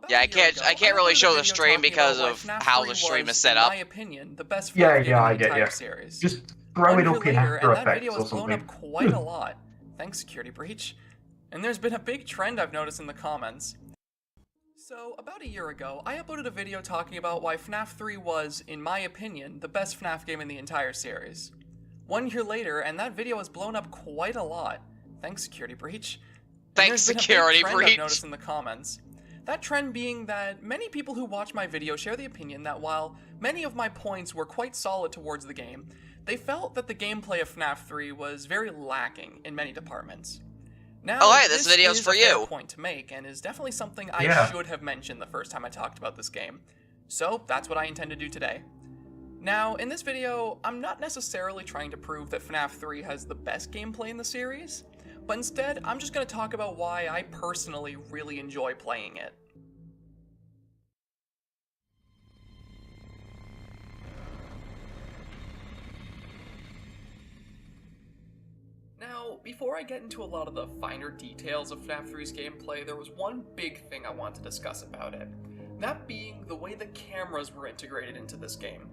Yeah, I can't really show the stream because of how the stream is set up. In my opinion, the best Yeah, FNAF game yeah, in I the get entire you. series. Just throw One it year up in later, After and that Effects video or has blown something. up quite a lot. Thanks, Security Breach. And there's been a big trend I've noticed in the comments. So, about a year ago, I uploaded a video talking about why FNAF 3 was, in my opinion, the best FNAF game in the entire series. 1 year later, and that video has blown up quite a lot. Thanks, Security Breach. And Thanks, there's been a big Security trend Breach. I've noticed in the comments. That trend being that many people who watch my video share the opinion that while many of my points were quite solid towards the game, they felt that the gameplay of FNAF 3 was very lacking in many departments. Now, Oh, hey, this video's is for a fair you. point to make, and is definitely something I Yeah. should have mentioned the first time I talked about this game. So, that's what I intend to do today. Now, in this video, I'm not necessarily trying to prove that FNAF 3 has the best gameplay in the series, but instead, I'm just going to talk about why I personally really enjoy playing it. Now, before I get into a lot of the finer details of FNAF 3's gameplay, there was one big thing I want to discuss about it. That being the way the cameras were integrated into this game.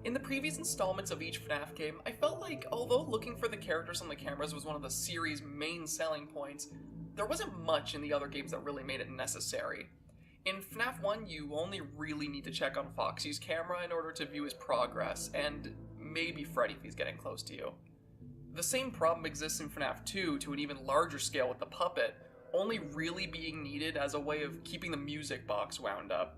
In the previous installments of each FNAF game, I felt like, although looking for the characters on the cameras was one of the series' main selling points, there wasn't much in the other games that really made it necessary. In FNAF 1, you only really need to check on Foxy's camera in order to view his progress, and maybe Freddy if he's getting close to you. The same problem exists in FNAF 2 to an even larger scale with the puppet, only really being needed as a way of keeping the music box wound up.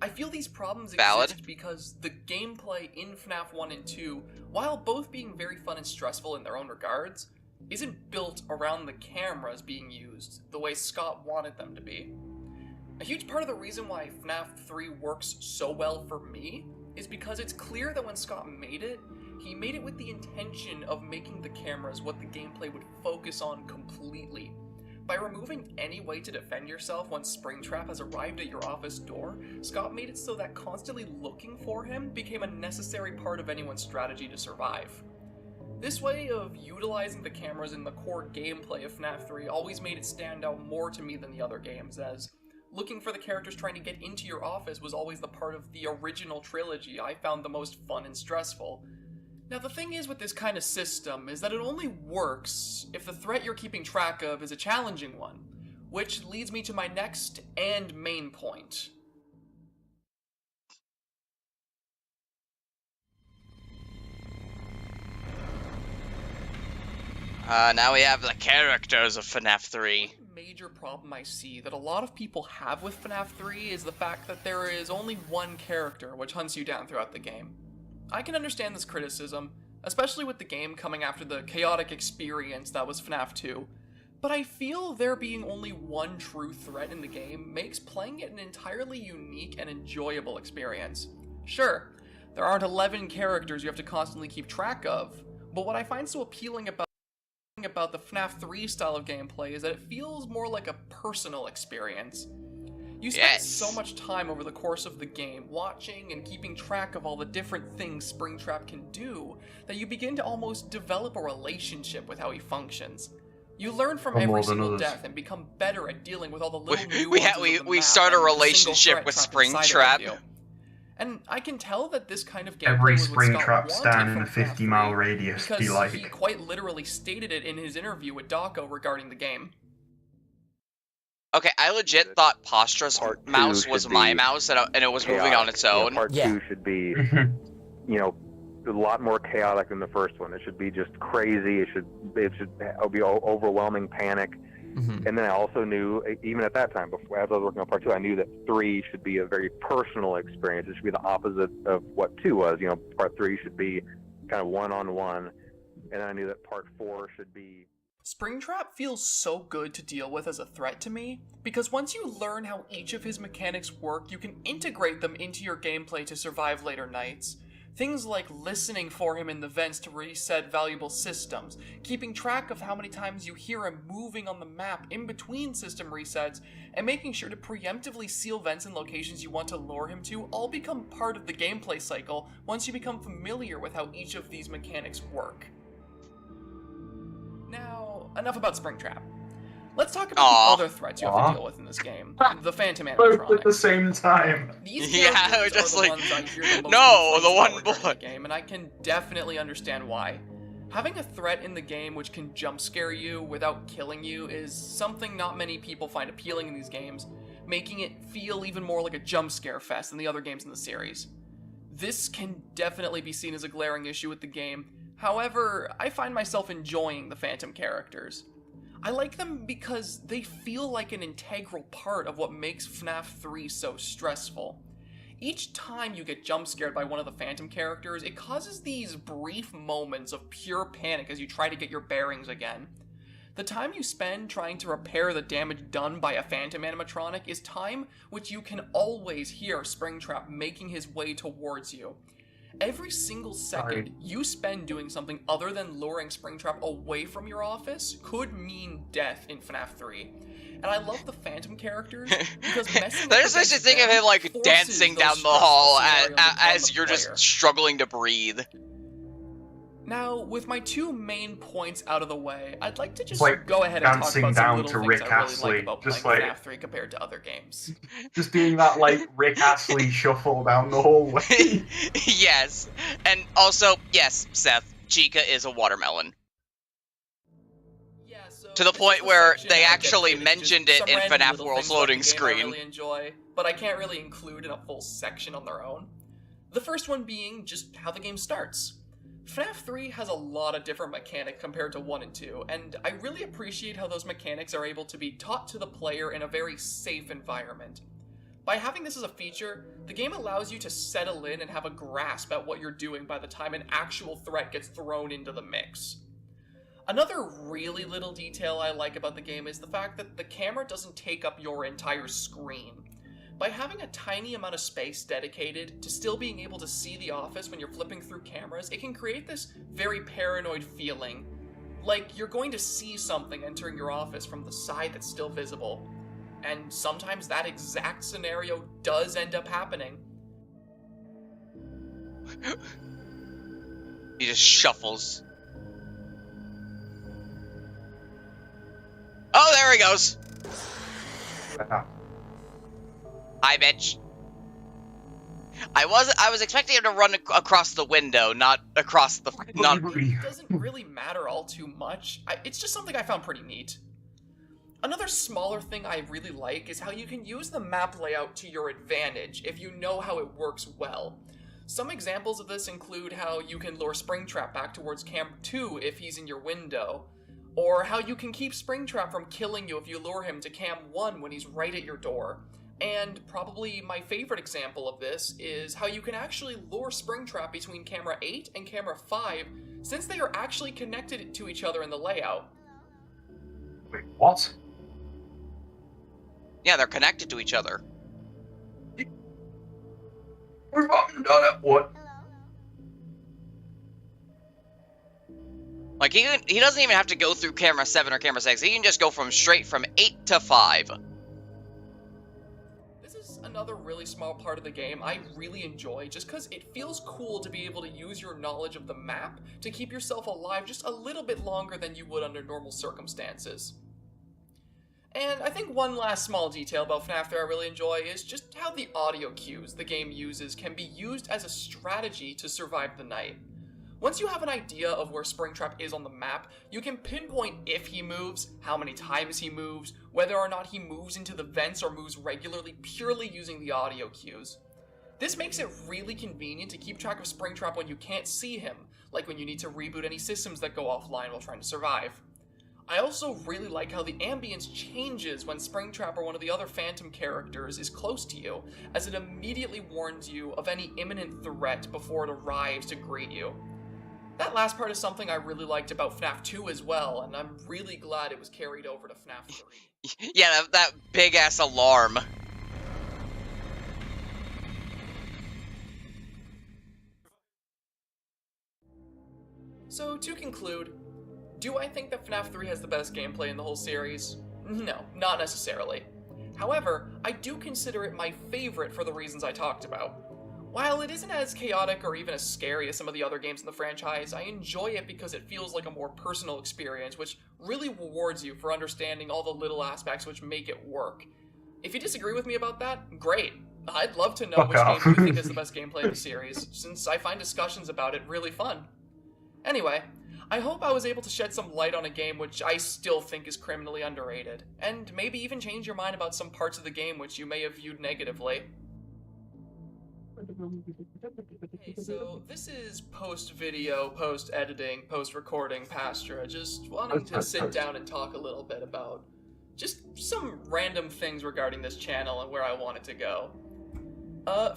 I feel these problems Valid. exist because the gameplay in FNAF 1 and 2, while both being very fun and stressful in their own regards, isn't built around the cameras being used the way Scott wanted them to be. A huge part of the reason why FNAF 3 works so well for me is because it's clear that when Scott made it, he made it with the intention of making the cameras what the gameplay would focus on completely. By removing any way to defend yourself once Springtrap has arrived at your office door, Scott made it so that constantly looking for him became a necessary part of anyone's strategy to survive. This way of utilizing the cameras in the core gameplay of FNAF 3 always made it stand out more to me than the other games, as looking for the characters trying to get into your office was always the part of the original trilogy I found the most fun and stressful. Now the thing is with this kind of system is that it only works if the threat you're keeping track of is a challenging one, which leads me to my next and main point. Now we have the characters of FNAF 3. One major problem I see that a lot of people have with FNAF 3 is the fact that there is only one character which hunts you down throughout the game. I can understand this criticism, especially with the game coming after the chaotic experience that was FNAF 2. But I feel there being only one true threat in the game makes playing it an entirely unique and enjoyable experience. Sure, there aren't 11 characters you have to constantly keep track of, but what I find so appealing about the FNAF 3 style of gameplay is that it feels more like a personal experience. You spend so much time over the course of the game watching and keeping track of all the different things Springtrap can do that you begin to almost develop a relationship with how he functions. You learn from every single death and become better at dealing with all the little nuances we start a relationship with Springtrap. And I can tell that this kind of gameplay Every was what Scott Springtrap wanted stand in from a FNAF 50-mile 3, radius be because like. he quite literally stated it in his interview with Dawko regarding the game. Okay, I legit thought Pastra's mouse was my mouse, and it was moving on its own. Part 2 should be, you know, a lot more chaotic than the first one. It should be just crazy. It should be overwhelming panic. And then I also knew, even at that time, before, as I was working on part 2, I knew that 3 should be a very personal experience. It should be the opposite of what 2 was. You know, part 3 should be kind of one-on-one, and I knew that part 4 should be... Springtrap feels so good to deal with as a threat to me, because once you learn how each of his mechanics work, you can integrate them into your gameplay to survive later nights. Things like listening for him in the vents to reset valuable systems, keeping track of how many times you hear him moving on the map in between system resets, and making sure to preemptively seal vents in locations you want to lure him to all become part of the gameplay cycle once you become familiar with how each of these mechanics work. Now, enough about Springtrap. Let's talk about the other threats you have to deal with in this game. The Phantom Both animatronic. at the same time. These Yeah, just are the like, ones I hear the most no, the one complaints about boy. in the game, and I can definitely understand why. Having a threat in the game which can jump scare you without killing you is something not many people find appealing in these games, making it feel even more like a jump scare fest than the other games in the series. This can definitely be seen as a glaring issue with the game. However, I find myself enjoying the Phantom characters. I like them because they feel like an integral part of what makes FNAF 3 so stressful. Each time you get jump scared by one of the Phantom characters, it causes these brief moments of pure panic as you try to get your bearings again. The time you spend trying to repair the damage done by a Phantom animatronic is time which you can always hear Springtrap making his way towards you. Every single second you spend doing something other than luring Springtrap away from your office could mean death in FNAF 3. And I love the Phantom characters because messing with There's such a thing of him like dancing down the hall as you're just struggling to breathe. Now, with my two main points out of the way, I'd like to just like go ahead and talk dancing about some down little to things Rick I really Astley, like about just playing like- FNAF 3 compared to other games. Just being that, like, Rick Astley shuffle down the hallway. Yes. And also, yes, Seth, Chica is a watermelon. Yeah, so To the this point is where section they I actually dedicated to just mentioned it some in random FNAF little World's things about the loading game screen. I really enjoy, but I can't really include in a full section on their own. The first one being just how the game starts. FNAF 3 has a lot of different mechanics compared to 1 and 2, and I really appreciate how those mechanics are able to be taught to the player in a very safe environment. By having this as a feature, the game allows you to settle in and have a grasp at what you're doing by the time an actual threat gets thrown into the mix. Another really little detail I like about the game is the fact that the camera doesn't take up your entire screen. By having a tiny amount of space dedicated to still being able to see the office when you're flipping through cameras, it can create this very paranoid feeling. Like you're going to see something entering your office from the side that's still visible. And sometimes that exact scenario does end up happening. He just shuffles. Oh, there he goes. Hi, bitch. I was expecting him to run across the window, not across the... It doesn't really matter all too much. It's just something I found pretty neat. Another smaller thing I really like is how you can use the map layout to your advantage if you know how it works well. Some examples of this include how you can lure Springtrap back towards Cam 2 if he's in your window, or how you can keep Springtrap from killing you if you lure him to Cam 1 when he's right at your door. And probably my favorite example of this is how you can actually lure Springtrap between camera 8 and camera 5, since they are actually connected to each other in the layout. Wait, what? Yeah, they're connected to each other. We've done it. What? Like, he doesn't even have to go through camera 7 or camera 6. He can just go straight from 8 to 5. This is another really small part of the game I really enjoy, just because it feels cool to be able to use your knowledge of the map to keep yourself alive just a little bit longer than you would under normal circumstances. And I think one last small detail about FNAF 3 I really enjoy is just how the audio cues the game uses can be used as a strategy to survive the night. Once you have an idea of where Springtrap is on the map, you can pinpoint if he moves, how many times he moves, whether or not he moves into the vents or moves regularly purely using the audio cues. This makes it really convenient to keep track of Springtrap when you can't see him, like when you need to reboot any systems that go offline while trying to survive. I also really like how the ambience changes when Springtrap or one of the other Phantom characters is close to you, as it immediately warns you of any imminent threat before it arrives to greet you. That last part is something I really liked about FNAF 2 as well, and I'm really glad it was carried over to FNAF 3. Yeah, that big-ass alarm. So, to conclude, do I think that FNAF 3 has the best gameplay in the whole series? No, not necessarily. However, I do consider it my favorite for the reasons I talked about. While it isn't as chaotic or even as scary as some of the other games in the franchise, I enjoy it because it feels like a more personal experience, which really rewards you for understanding all the little aspects which make it work. If you disagree with me about that, great. I'd love to know Fuck which off. game you think is the best gameplay in the series, since I find discussions about it really fun. Anyway, I hope I was able to shed some light on a game which I still think is criminally underrated, and maybe even change your mind about some parts of the game which you may have viewed negatively. Okay, so this is post-video, post-editing, post-recording Pastra, just wanting to sit down and talk a little bit about just some random things regarding this channel and where I want it to go.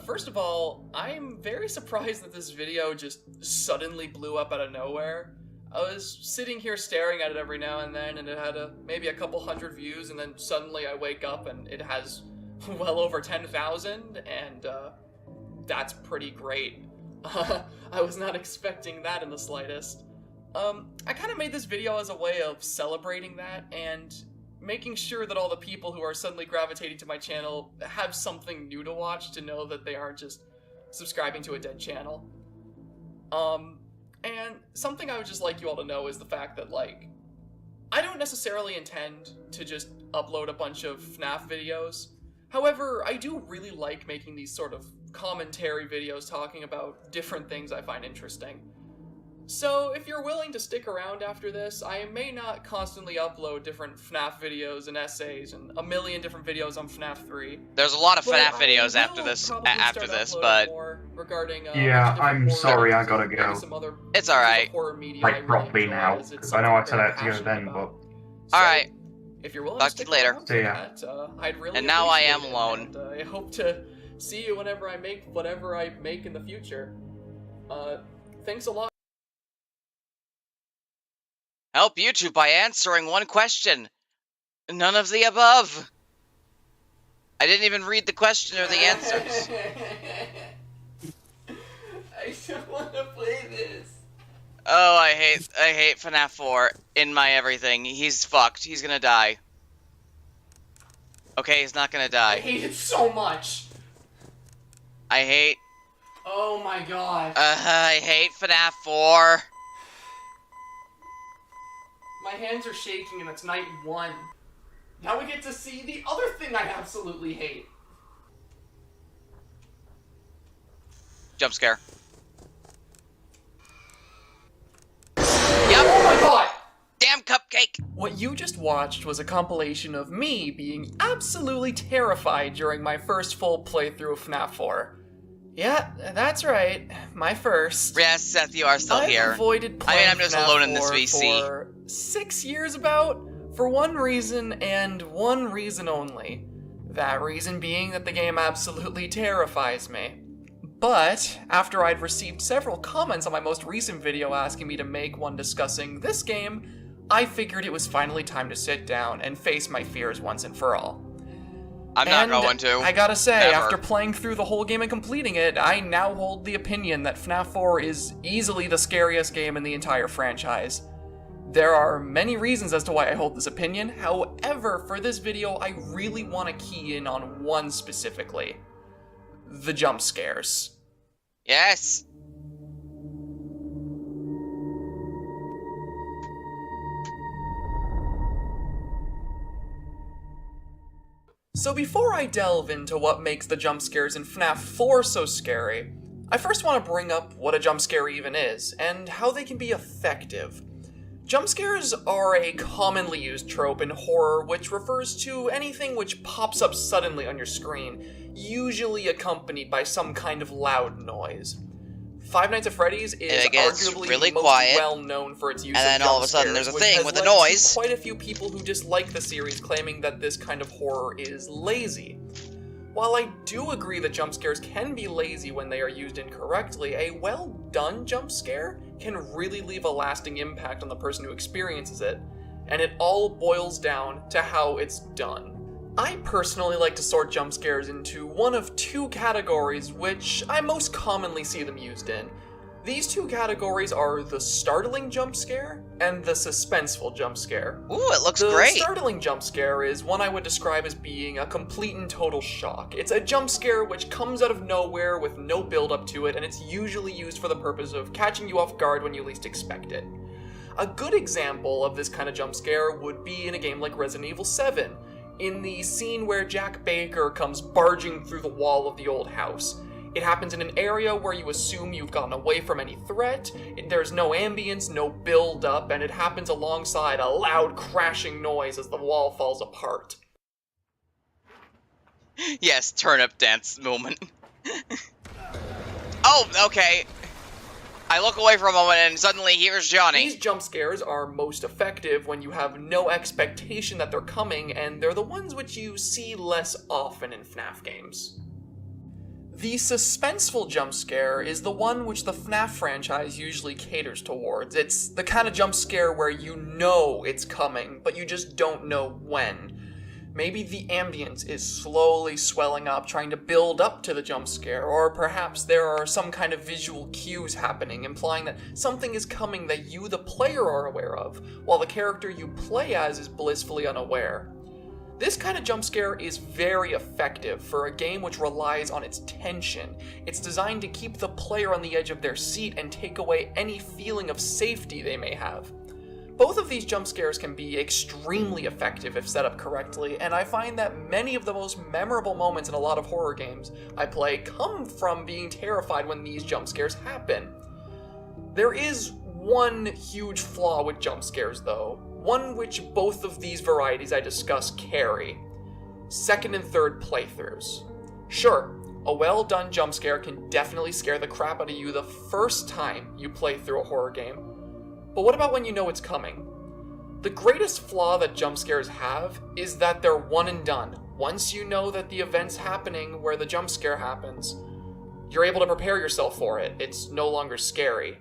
First of all, I'm very surprised that this video just suddenly blew up out of nowhere. I was sitting here staring at it every now and then, and it had maybe a couple hundred views, and then suddenly I wake up and it has well over 10,000, and that's pretty great. I was not expecting that in the slightest. I kind of made this video as a way of celebrating that and making sure that all the people who are suddenly gravitating to my channel have something new to watch, to know that they aren't just subscribing to a dead channel. And something I would just like you all to know is the fact that, like, I don't necessarily intend to just upload a bunch of FNAF videos. However, I do really like making these sort of commentary videos talking about different things I find interesting. So, if you're willing to stick around after this, I may not constantly upload different FNAF videos and essays and a million different videos on FNAF 3. There's a lot of But FNAF I videos will after probably this, start but uploading more regarding, Yeah, different I'm horror sorry, I movies gotta and go. maybe some other It's alright. horror media I Like, really properly enjoy, now, as it's because I know I something said I I'm had to go passionate then, about. but... alright. If you're willing Talk to to you stick later. around See for ya. that, I'd really And now I am appreciate it, alone. and I hope to see you whenever I make whatever I make in the future. Thanks a lot. Help YouTube by answering one question. None of the above. I didn't even read the question or the answers. I don't want to play this. Oh, I hate FNAF 4 in my everything. He's fucked. He's gonna die. Okay, he's not gonna I die. hate it so much. I hate Oh my god. I hate FNAF 4. My hands are shaking and it's night 1. Now we get to see the other thing I absolutely hate. Jump scare. Oh my god! Damn cupcake! What you just watched was a compilation of me being absolutely terrified during my first full playthrough of FNAF 4. Yeah, that's right. My first. Yes, Seth, you are still I've here. avoided playing I'm just FNAF alone in this 4 VC. for 6 years about, for one reason and one reason only. That reason being that the game absolutely terrifies me. But, after I'd received several comments on my most recent video asking me to make one discussing this game, I figured it was finally time to sit down and face my fears once and for all. I'm not going to. I gotta say, Never. after playing through the whole game and completing it, I now hold the opinion that FNAF 4 is easily the scariest game in the entire franchise. There are many reasons as to why I hold this opinion, however, for this video, I really want to key in on one specifically. The jump scares. Yes. So before I delve into what makes the jump scares in FNAF 4 so scary, I first want to bring up what a jump scare even is, and how they can be effective. Jump scares are a commonly used trope in horror which refers to anything which pops up suddenly on your screen, usually accompanied by some kind of loud noise. Five Nights at Freddy's is it gets arguably really most quiet, well known for its use and of then jump all of a sudden scares, there's a which thing has with a led to noise. quite a few people who dislike the series claiming that this kind of horror is lazy. While I do agree that jump scares can be lazy when they are used incorrectly, a well-done jump scare can really leave a lasting impact on the person who experiences it, and it all boils down to how it's done. I personally like to sort jump scares into one of two categories which I most commonly see them used in. These two categories are the startling jump scare and the suspenseful jump scare. Ooh, it looks The great. startling jump scare is one I would describe as being a complete and total shock. It's a jump scare which comes out of nowhere with no build up to it, and it's usually used for the purpose of catching you off guard when you least expect it. A good example of this kind of jump scare would be in a game like Resident Evil 7, in the scene where Jack Baker comes barging through the wall of the old house. It happens in an area where you assume you've gotten away from any threat, there's no ambience, no build-up, and it happens alongside a loud crashing noise as the wall falls apart. Yes, turnip dance moment. Oh, okay. I look away for a moment and suddenly here's Johnny. These jump scares are most effective when you have no expectation that they're coming, and they're the ones which you see less often in FNAF games. The suspenseful jump scare is the one which the FNAF franchise usually caters towards. It's the kind of jump scare where you know it's coming, but you just don't know when. Maybe the ambience is slowly swelling up, trying to build up to the jump scare, or perhaps there are some kind of visual cues happening, implying that something is coming that you, the player, are aware of, while the character you play as is blissfully unaware. This kind of jump scare is very effective for a game which relies on its tension. It's designed to keep the player on the edge of their seat and take away any feeling of safety they may have. Both of these jump scares can be extremely effective if set up correctly, and I find that many of the most memorable moments in a lot of horror games I play come from being terrified when these jump scares happen. There is one huge flaw with jump scares though, one which both of these varieties I discuss carry: second and third playthroughs. Sure, a well-done jump scare can definitely scare the crap out of you the first time you play through a horror game, but what about when you know it's coming? The greatest flaw that jump scares have is that they're one and done. Once you know that the event's happening where the jump scare happens, you're able to prepare yourself for it. It's no longer scary.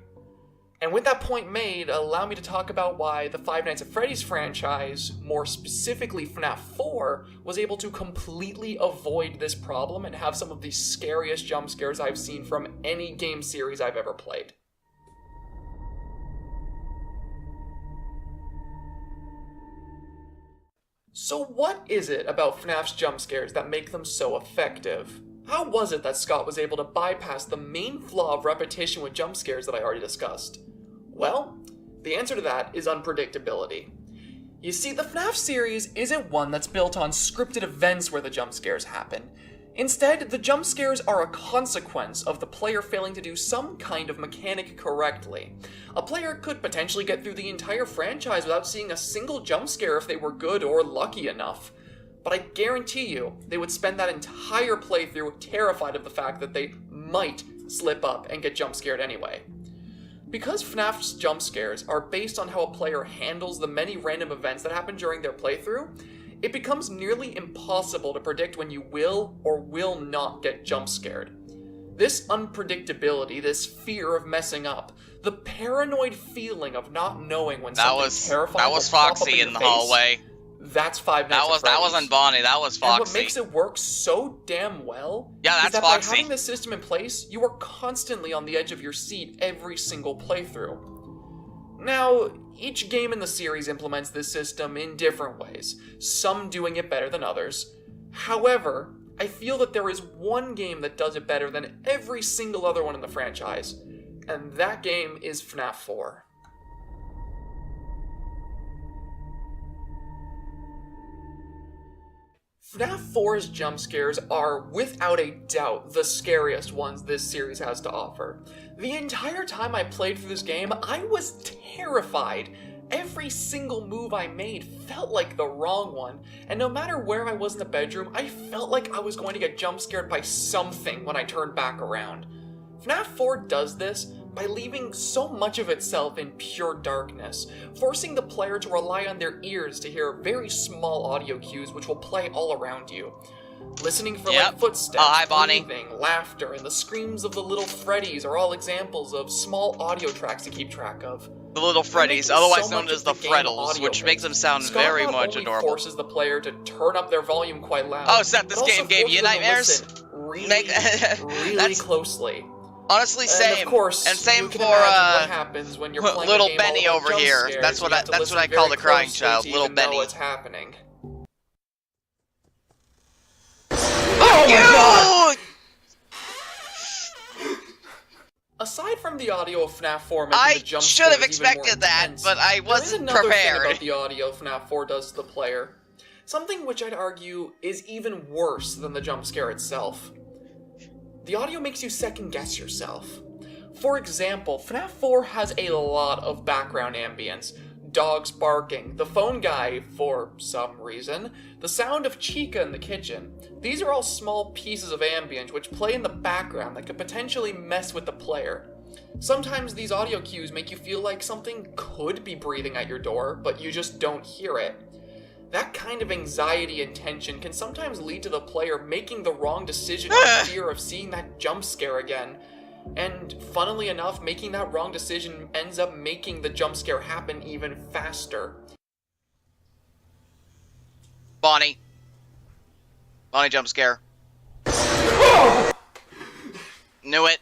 And with that point made, allow me to talk about why the Five Nights at Freddy's franchise, more specifically FNAF 4, was able to completely avoid this problem and have some of the scariest jump scares I've seen from any game series I've ever played. So what is it about FNAF's jump scares that make them so effective? How was it that Scott was able to bypass the main flaw of repetition with jump scares that I already discussed? Well, the answer to that is unpredictability. You see, the FNAF series isn't one that's built on scripted events where the jump scares happen. Instead, the jump scares are a consequence of the player failing to do some kind of mechanic correctly. A player could potentially get through the entire franchise without seeing a single jump scare if they were good or lucky enough. But I guarantee you, they would spend that entire playthrough terrified of the fact that they might slip up and get jump scared anyway. Because FNAF's jump scares are based on how a player handles the many random events that happen during their playthrough, it becomes nearly impossible to predict when you will or will not get jump scared. This unpredictability, this fear of messing up, the paranoid feeling of not knowing when something terrifying that was will pop up Foxy in in the your face, hallway. that's Five Nights at Freddy's. That wasn't Bonnie, that was Foxy. And what makes it work so damn well yeah, is that Foxy. by having this system in place, you are constantly on the edge of your seat every single playthrough. Now, each game in the series implements this system in different ways, some doing it better than others. However, I feel that there is one game that does it better than every single other one in the franchise, and that game is FNAF 4. FNAF 4's jump scares are, without a doubt, the scariest ones this series has to offer. The entire time I played through this game, I was terrified. Every single move I made felt like the wrong one, and no matter where I was in the bedroom, I felt like I was going to get jump scared by something when I turned back around. FNAF 4 does this by leaving so much of itself in pure darkness, forcing the player to rely on their ears to hear very small audio cues which will play all around you. Listening for like footsteps, hi, Bonnie. breathing, laughter, and the screams of the little Freddies are all examples of small audio tracks to keep track of. The little Freddies, otherwise known as the Freddles, which makes them sound very much adorable. Forces the player to turn up their volume quite loud. Oh, Seth, this game gave you nightmares? Really closely. Honestly, same. And of course, and same for what happens when you're playing little a game Benny all about over here. scares. That's what I very call the crying closely child, to little even know Benny. what's happening. Oh my god! Aside from the audio of FNAF 4 making I the jump should have scares even more expected that, intense, but I wasn't there is another prepared. thing about the audio FNAF 4 does to the player. Something which I'd argue is even worse than the jump scare itself. The audio makes you second guess yourself. For example, FNAF 4 has a lot of background ambience. Dogs barking, the phone guy for some reason, the sound of Chica in the kitchen. These are all small pieces of ambience which play in the background that could potentially mess with the player. Sometimes these audio cues make you feel like something could be breathing at your door, but you just don't hear it. That kind of anxiety and tension can sometimes lead to the player making the wrong decision out of fear of seeing that jump scare again. And funnily enough, making that wrong decision ends up making the jump scare happen even faster. Bonnie jump scare. Knew it.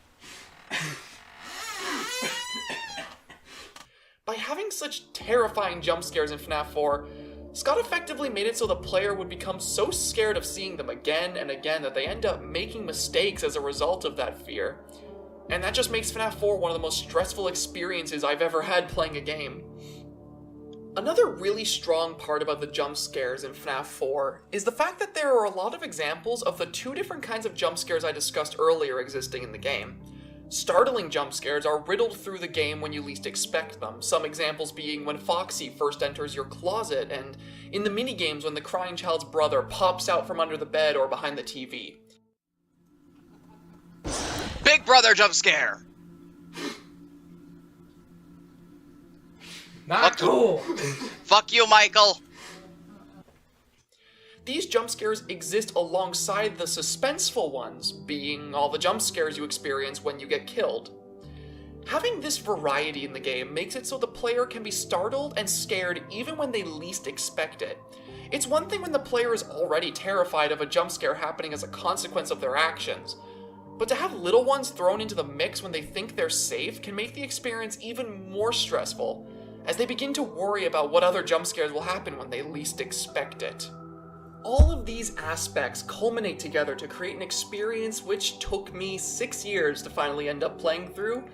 By having such terrifying jump scares in FNAF 4, Scott effectively made it so the player would become so scared of seeing them again and again that they end up making mistakes as a result of that fear. And that just makes FNAF 4 one of the most stressful experiences I've ever had playing a game. Another really strong part about the jump scares in FNAF 4 is the fact that there are a lot of examples of the two different kinds of jump scares I discussed earlier existing in the game. Startling jump scares are riddled through the game when you least expect them, some examples being when Foxy first enters your closet, and in the minigames when the crying child's brother pops out from under the bed or behind the TV. Big Brother jump scare. Not cool. Fuck you, Michael. These jump scares exist alongside the suspenseful ones, being all the jump scares you experience when you get killed. Having this variety in the game makes it so the player can be startled and scared even when they least expect it. It's one thing when the player is already terrified of a jump scare happening as a consequence of their actions, but to have little ones thrown into the mix when they think they're safe can make the experience even more stressful, as they begin to worry about what other jump scares will happen when they least expect it. All of these aspects culminate together to create an experience which took me 6 years to finally end up playing through,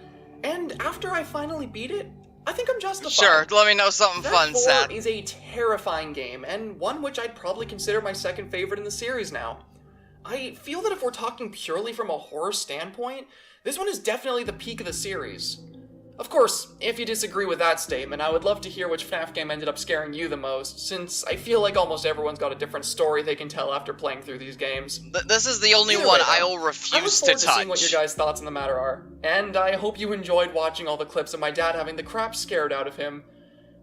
and after I finally beat it, I think I'm justified. Sure, let me know something fun, FNAF 4 Seth. is a terrifying game, and one which I'd probably consider my second favorite in the series now. I feel that if we're talking purely from a horror standpoint, this one is definitely the peak of the series. Of course, if you disagree with that statement, I would love to hear which FNAF game ended up scaring you the most, since I feel like almost everyone's got a different story they can tell after playing through these games. This is the only Either one way, I though, will I look refuse forward to to seeing what touch. your guys' thoughts on the matter are, and I hope you enjoyed watching all the clips of my dad having the crap scared out of him.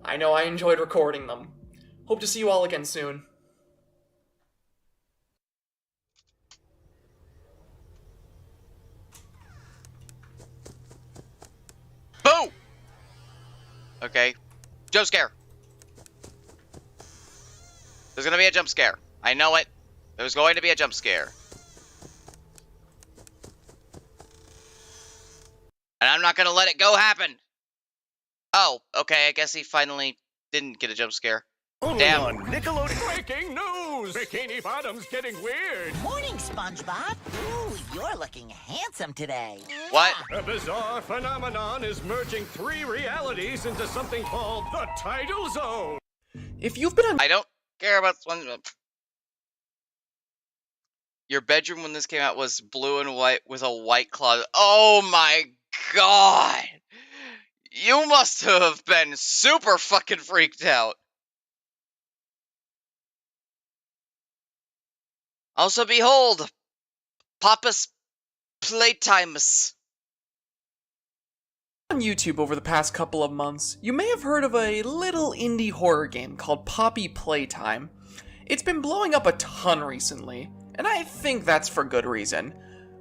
I know I enjoyed recording them. Hope to see you all again soon. Okay? Jump scare. There's gonna be a jump scare. I know it. There's going to be a jump scare. And I'm not gonna let it go happen. Oh, okay, I guess he finally didn't get a jump scare. Only Damn. on Nickelodeon. Breaking news! Bikini Bottom's getting weird. Morning, SpongeBob. Ooh, you're looking handsome today. What? A bizarre phenomenon is merging 3 realities into something called the Tidal Zone. If you've been on I don't care about SpongeBob. Your bedroom when this came out was blue and white with a white closet. Oh my god! You must have been super fucking freaked out. Also, behold, Papa's Playtimes. on YouTube over the past couple of months, you may have heard of a little indie horror game called Poppy Playtime. It's been blowing up a ton recently, and I think that's for good reason.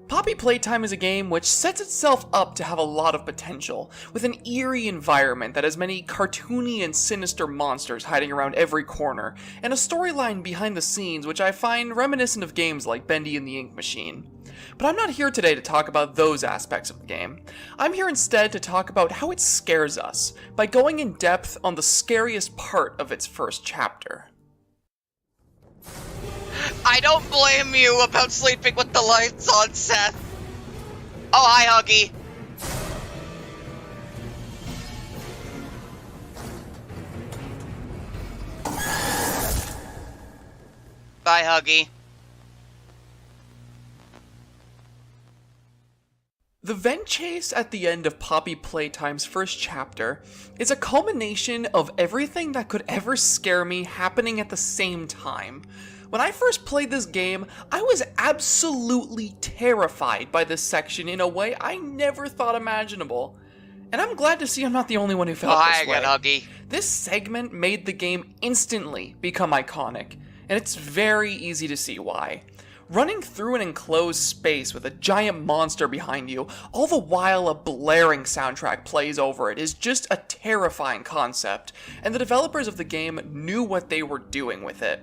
Poppy Playtime is a game which sets itself up to have a lot of potential, with an eerie environment that has many cartoony and sinister monsters hiding around every corner, and a storyline behind the scenes which I find reminiscent of games like Bendy and the Ink Machine. But I'm not here today to talk about those aspects of the game. I'm here instead to talk about how it scares us, by going in depth on the scariest part of its first chapter. I don't blame you about sleeping with the lights on, Seth. Oh, hi, Huggy. Bye, Huggy. The vent chase at the end of Poppy Playtime's first chapter is a culmination of everything that could ever scare me happening at the same time. When I first played this game, I was absolutely terrified by this section in a way I never thought imaginable. And I'm glad to see I'm not the only one who felt this way. Huggy. This segment made the game instantly become iconic, and it's very easy to see why. Running through an enclosed space with a giant monster behind you, all the while a blaring soundtrack plays over it, is just a terrifying concept, and the developers of the game knew what they were doing with it.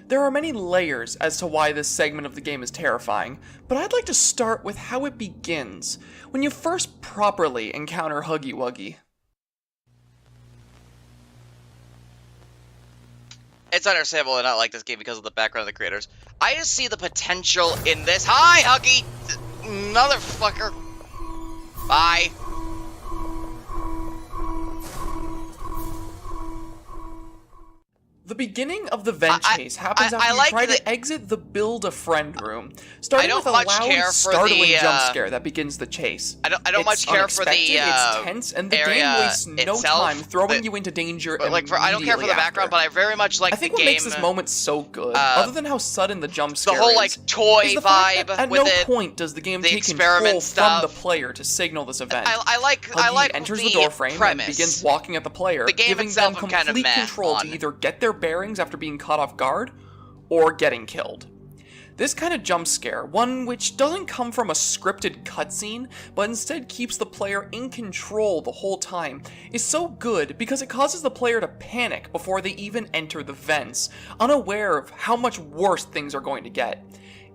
There are many layers as to why this segment of the game is terrifying, but I'd like to start with how it begins, when you first properly encounter Huggy Wuggy. It's understandable to not like this game because of the background of the creators. I just see the potential in this. Hi, Huggy! Motherfucker. Bye. The beginning of the vent chase happens after you like try to exit the Build-A-Friend room, starting with a much loud, care for startling the, jump scare that begins the chase. I don't much It's care for the unexpected, it's tense, and the area game wastes no itself, time throwing but- you into danger But, like, I don't care for the immediately background, after. but I very much like I think the what game. makes this moment so good, other than how sudden the jump scare the whole is, like toy is the fact vibe that at with no it. point does the game the take experiment control from the stuff. player to signal this event. I like Huggy enters the doorframe premise. and begins walking at the player, The game giving itself them I'm kinda complete meh control to on. either get their bearings after being caught off guard, or getting killed. This kind of jump scare, one which doesn't come from a scripted cutscene, but instead keeps the player in control the whole time, is so good because it causes the player to panic before they even enter the vents, unaware of how much worse things are going to get.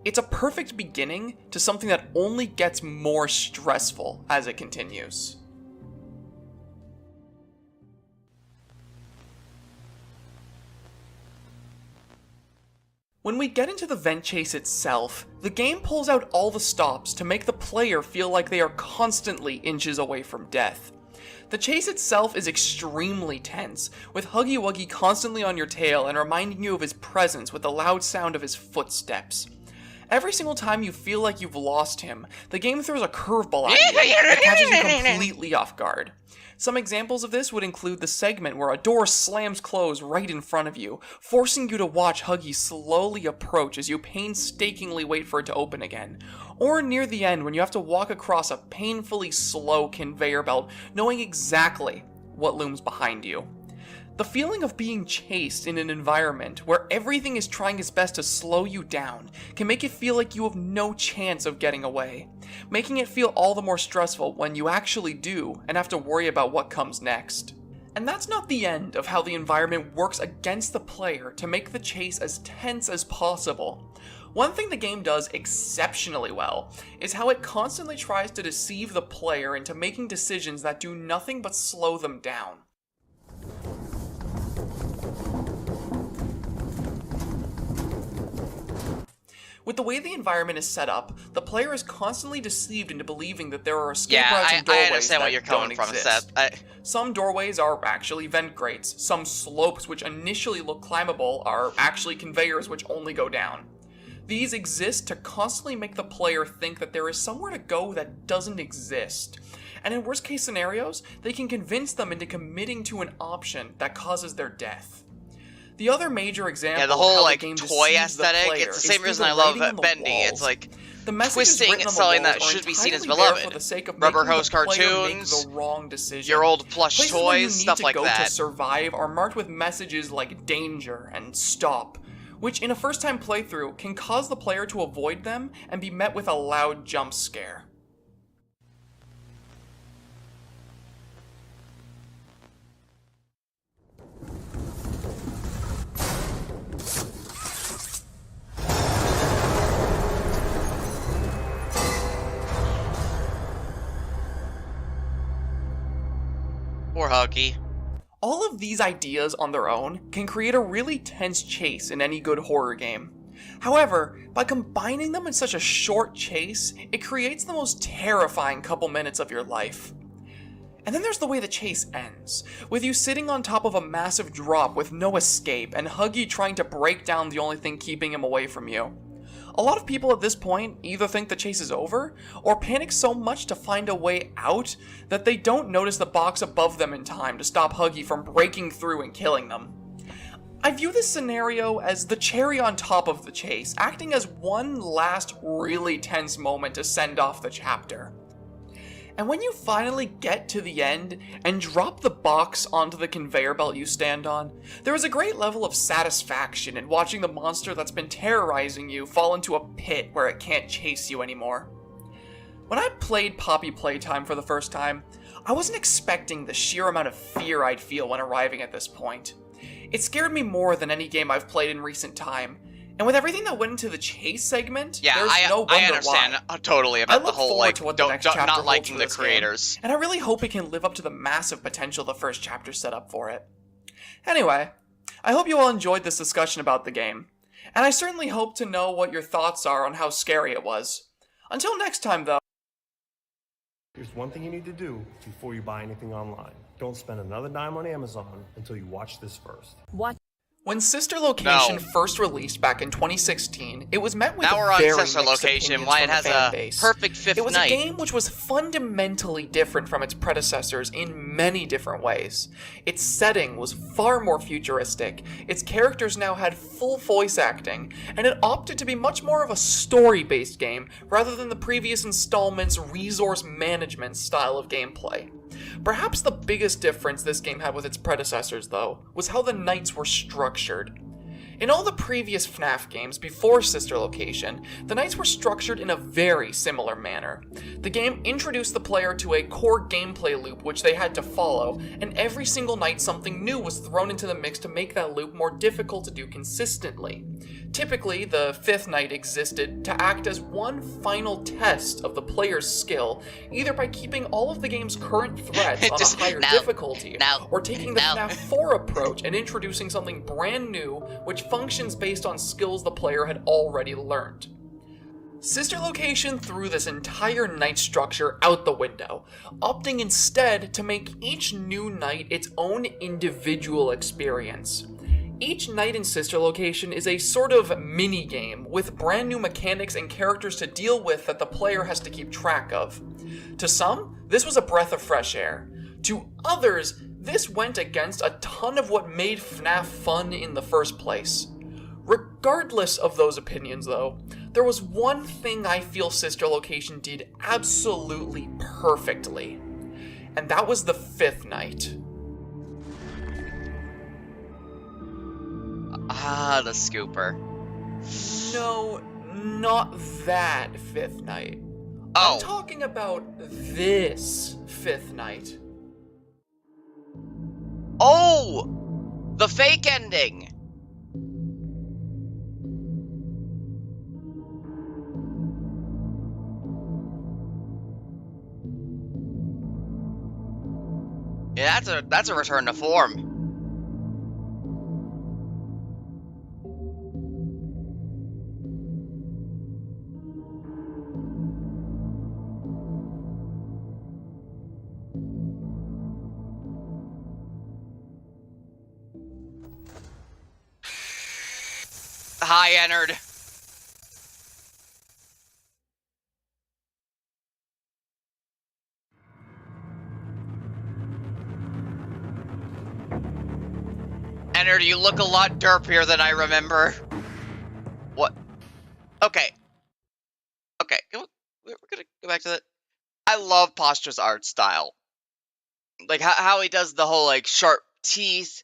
It's a perfect beginning to something that only gets more stressful as it continues. When we get into the vent chase itself, the game pulls out all the stops to make the player feel like they are constantly inches away from death. The chase itself is extremely tense, with Huggy Wuggy constantly on your tail and reminding you of his presence with the loud sound of his footsteps. Every single time you feel like you've lost him, the game throws a curveball at you that catches you completely off guard. Some examples of this would include the segment where a door slams closed right in front of you, forcing you to watch Huggy slowly approach as you painstakingly wait for it to open again. Or near the end when you have to walk across a painfully slow conveyor belt, knowing exactly what looms behind you. The feeling of being chased in an environment where everything is trying its best to slow you down can make it feel like you have no chance of getting away, making it feel all the more stressful when you actually do and have to worry about what comes next. And that's not the end of how the environment works against the player to make the chase as tense as possible. One thing the game does exceptionally well is how it constantly tries to deceive the player into making decisions that do nothing but slow them down. With the way the environment is set up, the player is constantly deceived into believing that there are escape routes and doorways I understand that what you're coming don't from, exist. Seth. Some doorways are actually vent grates. Some slopes, which initially look climbable, are actually conveyors which only go down. These exist to constantly make the player think that there is somewhere to go that doesn't exist. And in worst case scenarios, they can convince them into committing to an option that causes their death. The other major example The whole of how like the game toy deceives the aesthetic, player it's the same is reason through I the love writing on the Bendy. walls. It's like The messages twisting written and on the selling walls that are should be seen as entirely there beloved. for the sake of Rubber making hose the player make cartoons, the wrong decision. your old plush Places where you toys, need stuff to like go that. to survive are marked with messages like danger and stop, which in a first-time playthrough can cause the player to avoid them and be met with a loud jump scare. Poor Huggy. All of these ideas on their own can create a really tense chase in any good horror game. However, by combining them in such a short chase, it creates the most terrifying couple minutes of your life. And then there's the way the chase ends, with you sitting on top of a massive drop with no escape and Huggy trying to break down the only thing keeping him away from you. A lot of people at this point either think the chase is over, or panic so much to find a way out that they don't notice the box above them in time to stop Huggy from breaking through and killing them. I view this scenario as the cherry on top of the chase, acting as one last really tense moment to send off the chapter. And when you finally get to the end and drop the box onto the conveyor belt you stand on, there is a great level of satisfaction in watching the monster that's been terrorizing you fall into a pit where it can't chase you anymore. When I played Poppy Playtime for the first time, I wasn't expecting the sheer amount of fear I'd feel when arriving at this point. It scared me more than any game I've played in recent time, and with everything that went into the chase segment, there's no wonder I understand why. totally about the whole like to what the next chapter not holds liking for the this creators. game, and I really hope it can live up to the massive potential the first chapter set up for it. Anyway, I hope you all enjoyed this discussion about the game, and I certainly hope to know what your thoughts are on how scary it was. Until next time, though. Here's one thing you need to do before you buy anything online. Don't spend another dime on Amazon until you watch this first. What? When Sister Location No. first released back in 2016, it was met with Now we're on very Sister mixed Location, opinions why from it has the fan a base. perfect fifth It was night. a game which was fundamentally different from its predecessors in many different ways. Its setting was far more futuristic, its characters now had full voice acting, and it opted to be much more of a story-based game rather than the previous installment's resource management style of gameplay. Perhaps the biggest difference this game had with its predecessors, though, was how the nights were structured. In all the previous FNAF games before Sister Location, the nights were structured in a very similar manner. The game introduced the player to a core gameplay loop which they had to follow, and every single night something new was thrown into the mix to make that loop more difficult to do consistently. Typically, the fifth night existed to act as one final test of the player's skill, either by keeping all of the game's current threats on a higher difficulty, or taking the FNAF 4 approach and introducing something brand new which functions based on skills the player had already learned. Sister Location threw this entire night structure out the window, opting instead to make each new night its own individual experience. Each night in Sister Location is a sort of mini-game with brand new mechanics and characters to deal with that the player has to keep track of. To some, this was a breath of fresh air. To others, this went against a ton of what made FNAF fun in the first place. Regardless of those opinions, though, there was one thing I feel Sister Location did absolutely perfectly, and that was the fifth night. Ah, the scooper. No, not that fifth night. Oh. I'm talking about this fifth night. Oh! The fake ending! Yeah, that's a return to form. Hi, Ennard. Ennard, you look a lot derpier than I remember. What? Okay. Okay, we're gonna go back to that. I love Pastra's art style. Like, how he does the whole, like, sharp teeth,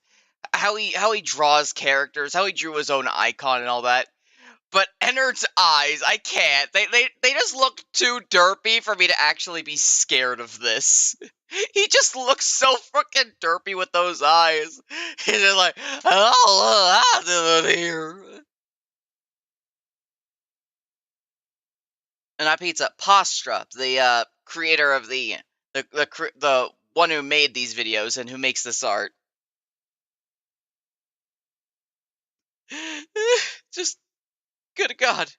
how he draws characters, how he drew his own icon and all that. But Ennard's eyes, I can't. They just look too derpy for me to actually be scared of this. He just looks so freaking derpy with those eyes. He's just like, oh, I'm doing here. And I pizza Pastra, the creator of the one who made these videos and who makes this art. Just good God.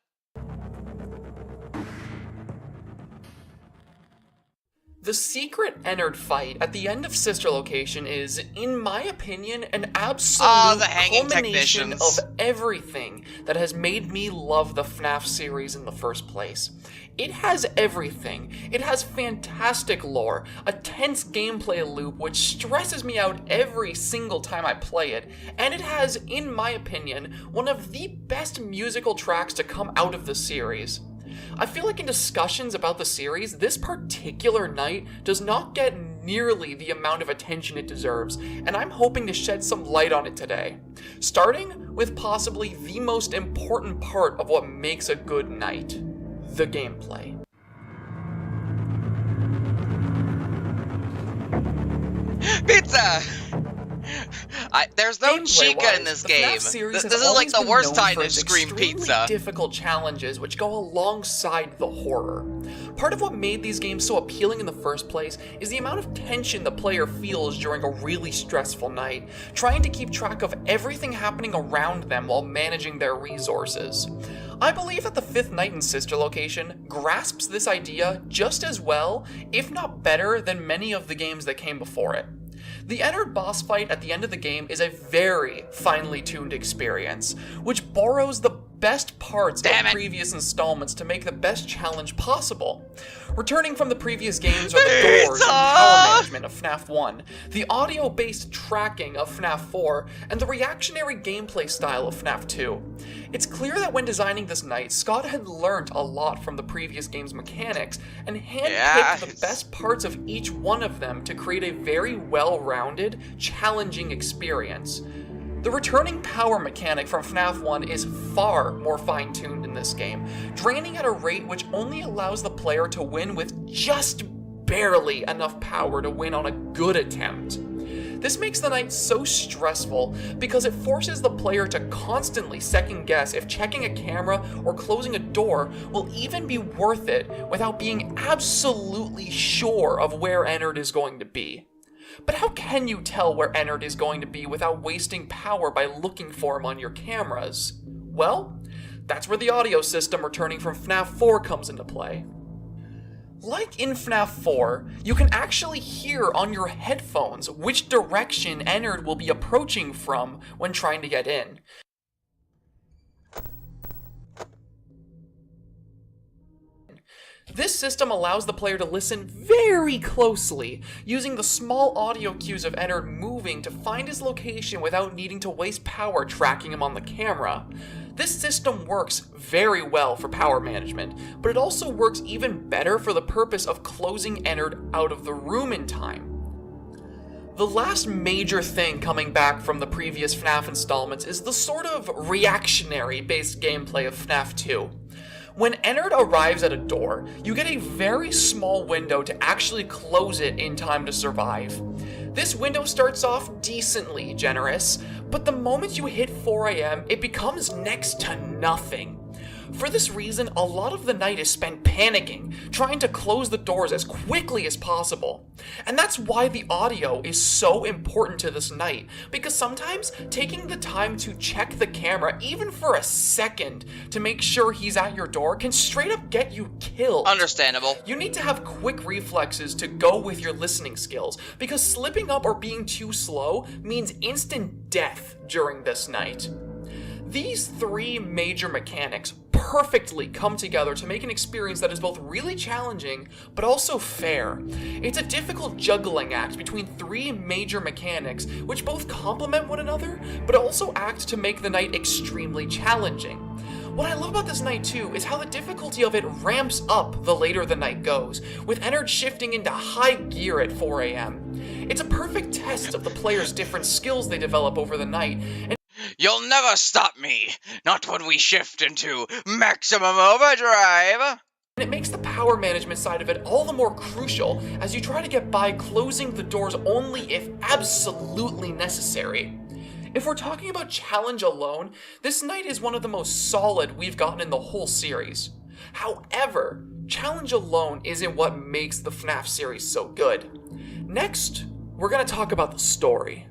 The secret Ennard fight at the end of Sister Location is, in my opinion, an absolute the hanging culmination technicians. of everything that has made me love the FNAF series in the first place. It has everything. It has fantastic lore, a tense gameplay loop which stresses me out every single time I play it, and it has, in my opinion, one of the best musical tracks to come out of the series. I feel like in discussions about the series, this particular night does not get nearly the amount of attention it deserves, and I'm hoping to shed some light on it today. Starting with possibly the most important part of what makes a good night: the gameplay. Pizza! There's no chica in this game. This is like the worst time to scream pizza. Difficult challenges which go alongside the horror. Part of what made these games so appealing in the first place is the amount of tension the player feels during a really stressful night, trying to keep track of everything happening around them while managing their resources. I believe that the fifth night in Sister Location grasps this idea just as well, if not better, than many of the games that came before it. The Ennard boss fight at the end of the game is a very finely tuned experience, which borrows the best parts of previous installments to make the best challenge possible. Returning from the previous games are the doors and power management of FNAF 1, the audio-based tracking of FNAF 4, and the reactionary gameplay style of FNAF 2. It's clear that when designing this night, Scott had learnt a lot from the previous game's mechanics and handpicked the best parts of each one of them to create a very well-rounded, challenging experience. The returning power mechanic from FNAF 1 is far more fine-tuned in this game, draining at a rate which only allows the player to win with just barely enough power to win on a good attempt. This makes the night so stressful because it forces the player to constantly second-guess if checking a camera or closing a door will even be worth it without being absolutely sure of where Ennard is going to be. But how can you tell where Ennard is going to be without wasting power by looking for him on your cameras? Well, that's where the audio system returning from FNAF 4 comes into play. Like in FNAF 4, you can actually hear on your headphones which direction Ennard will be approaching from when trying to get in. This system allows the player to listen very closely, using the small audio cues of Ennard moving to find his location without needing to waste power tracking him on the camera. This system works very well for power management, but it also works even better for the purpose of closing Ennard out of the room in time. The last major thing coming back from the previous FNAF installments is the sort of reactionary-based gameplay of FNAF 2. When Ennard arrives at a door, you get a very small window to actually close it in time to survive. This window starts off decently generous, but the moment you hit 4 a.m., it becomes next to nothing. For this reason, a lot of the night is spent panicking, trying to close the doors as quickly as possible. And that's why the audio is so important to this night, because sometimes taking the time to check the camera, even for a second, to make sure he's at your door can straight up get you killed. Understandable. You need to have quick reflexes to go with your listening skills, because slipping up or being too slow means instant death during this night. These three major mechanics perfectly come together to make an experience that is both really challenging, but also fair. It's a difficult juggling act between three major mechanics, which both complement one another, but also act to make the night extremely challenging. What I love about this night too is how the difficulty of it ramps up the later the night goes, with Ennard shifting into high gear at 4 a.m. It's a perfect test of the player's different skills they develop over the night, and You'll never stop me! Not when we shift into maximum overdrive! and it makes the power management side of it all the more crucial as you try to get by closing the doors only if absolutely necessary. If we're talking about challenge alone, this night is one of the most solid we've gotten in the whole series. However, challenge alone isn't what makes the FNAF series so good. Next, we're going to talk about the story.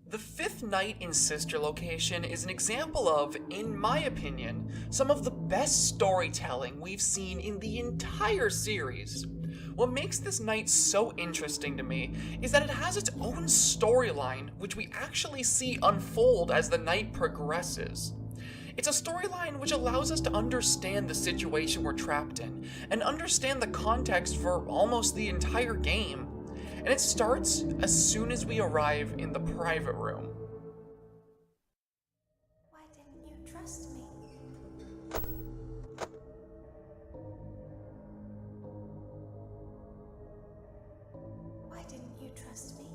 The fifth night in Sister Location is an example of, in my opinion, some of the best storytelling we've seen in the entire series. What makes this night so interesting to me is that it has its own storyline, which we actually see unfold as the night progresses. It's a storyline which allows us to understand the situation we're trapped in, and understand the context for almost the entire game. And it starts as soon as we arrive in the private room. Why didn't you trust me? Why didn't you trust me?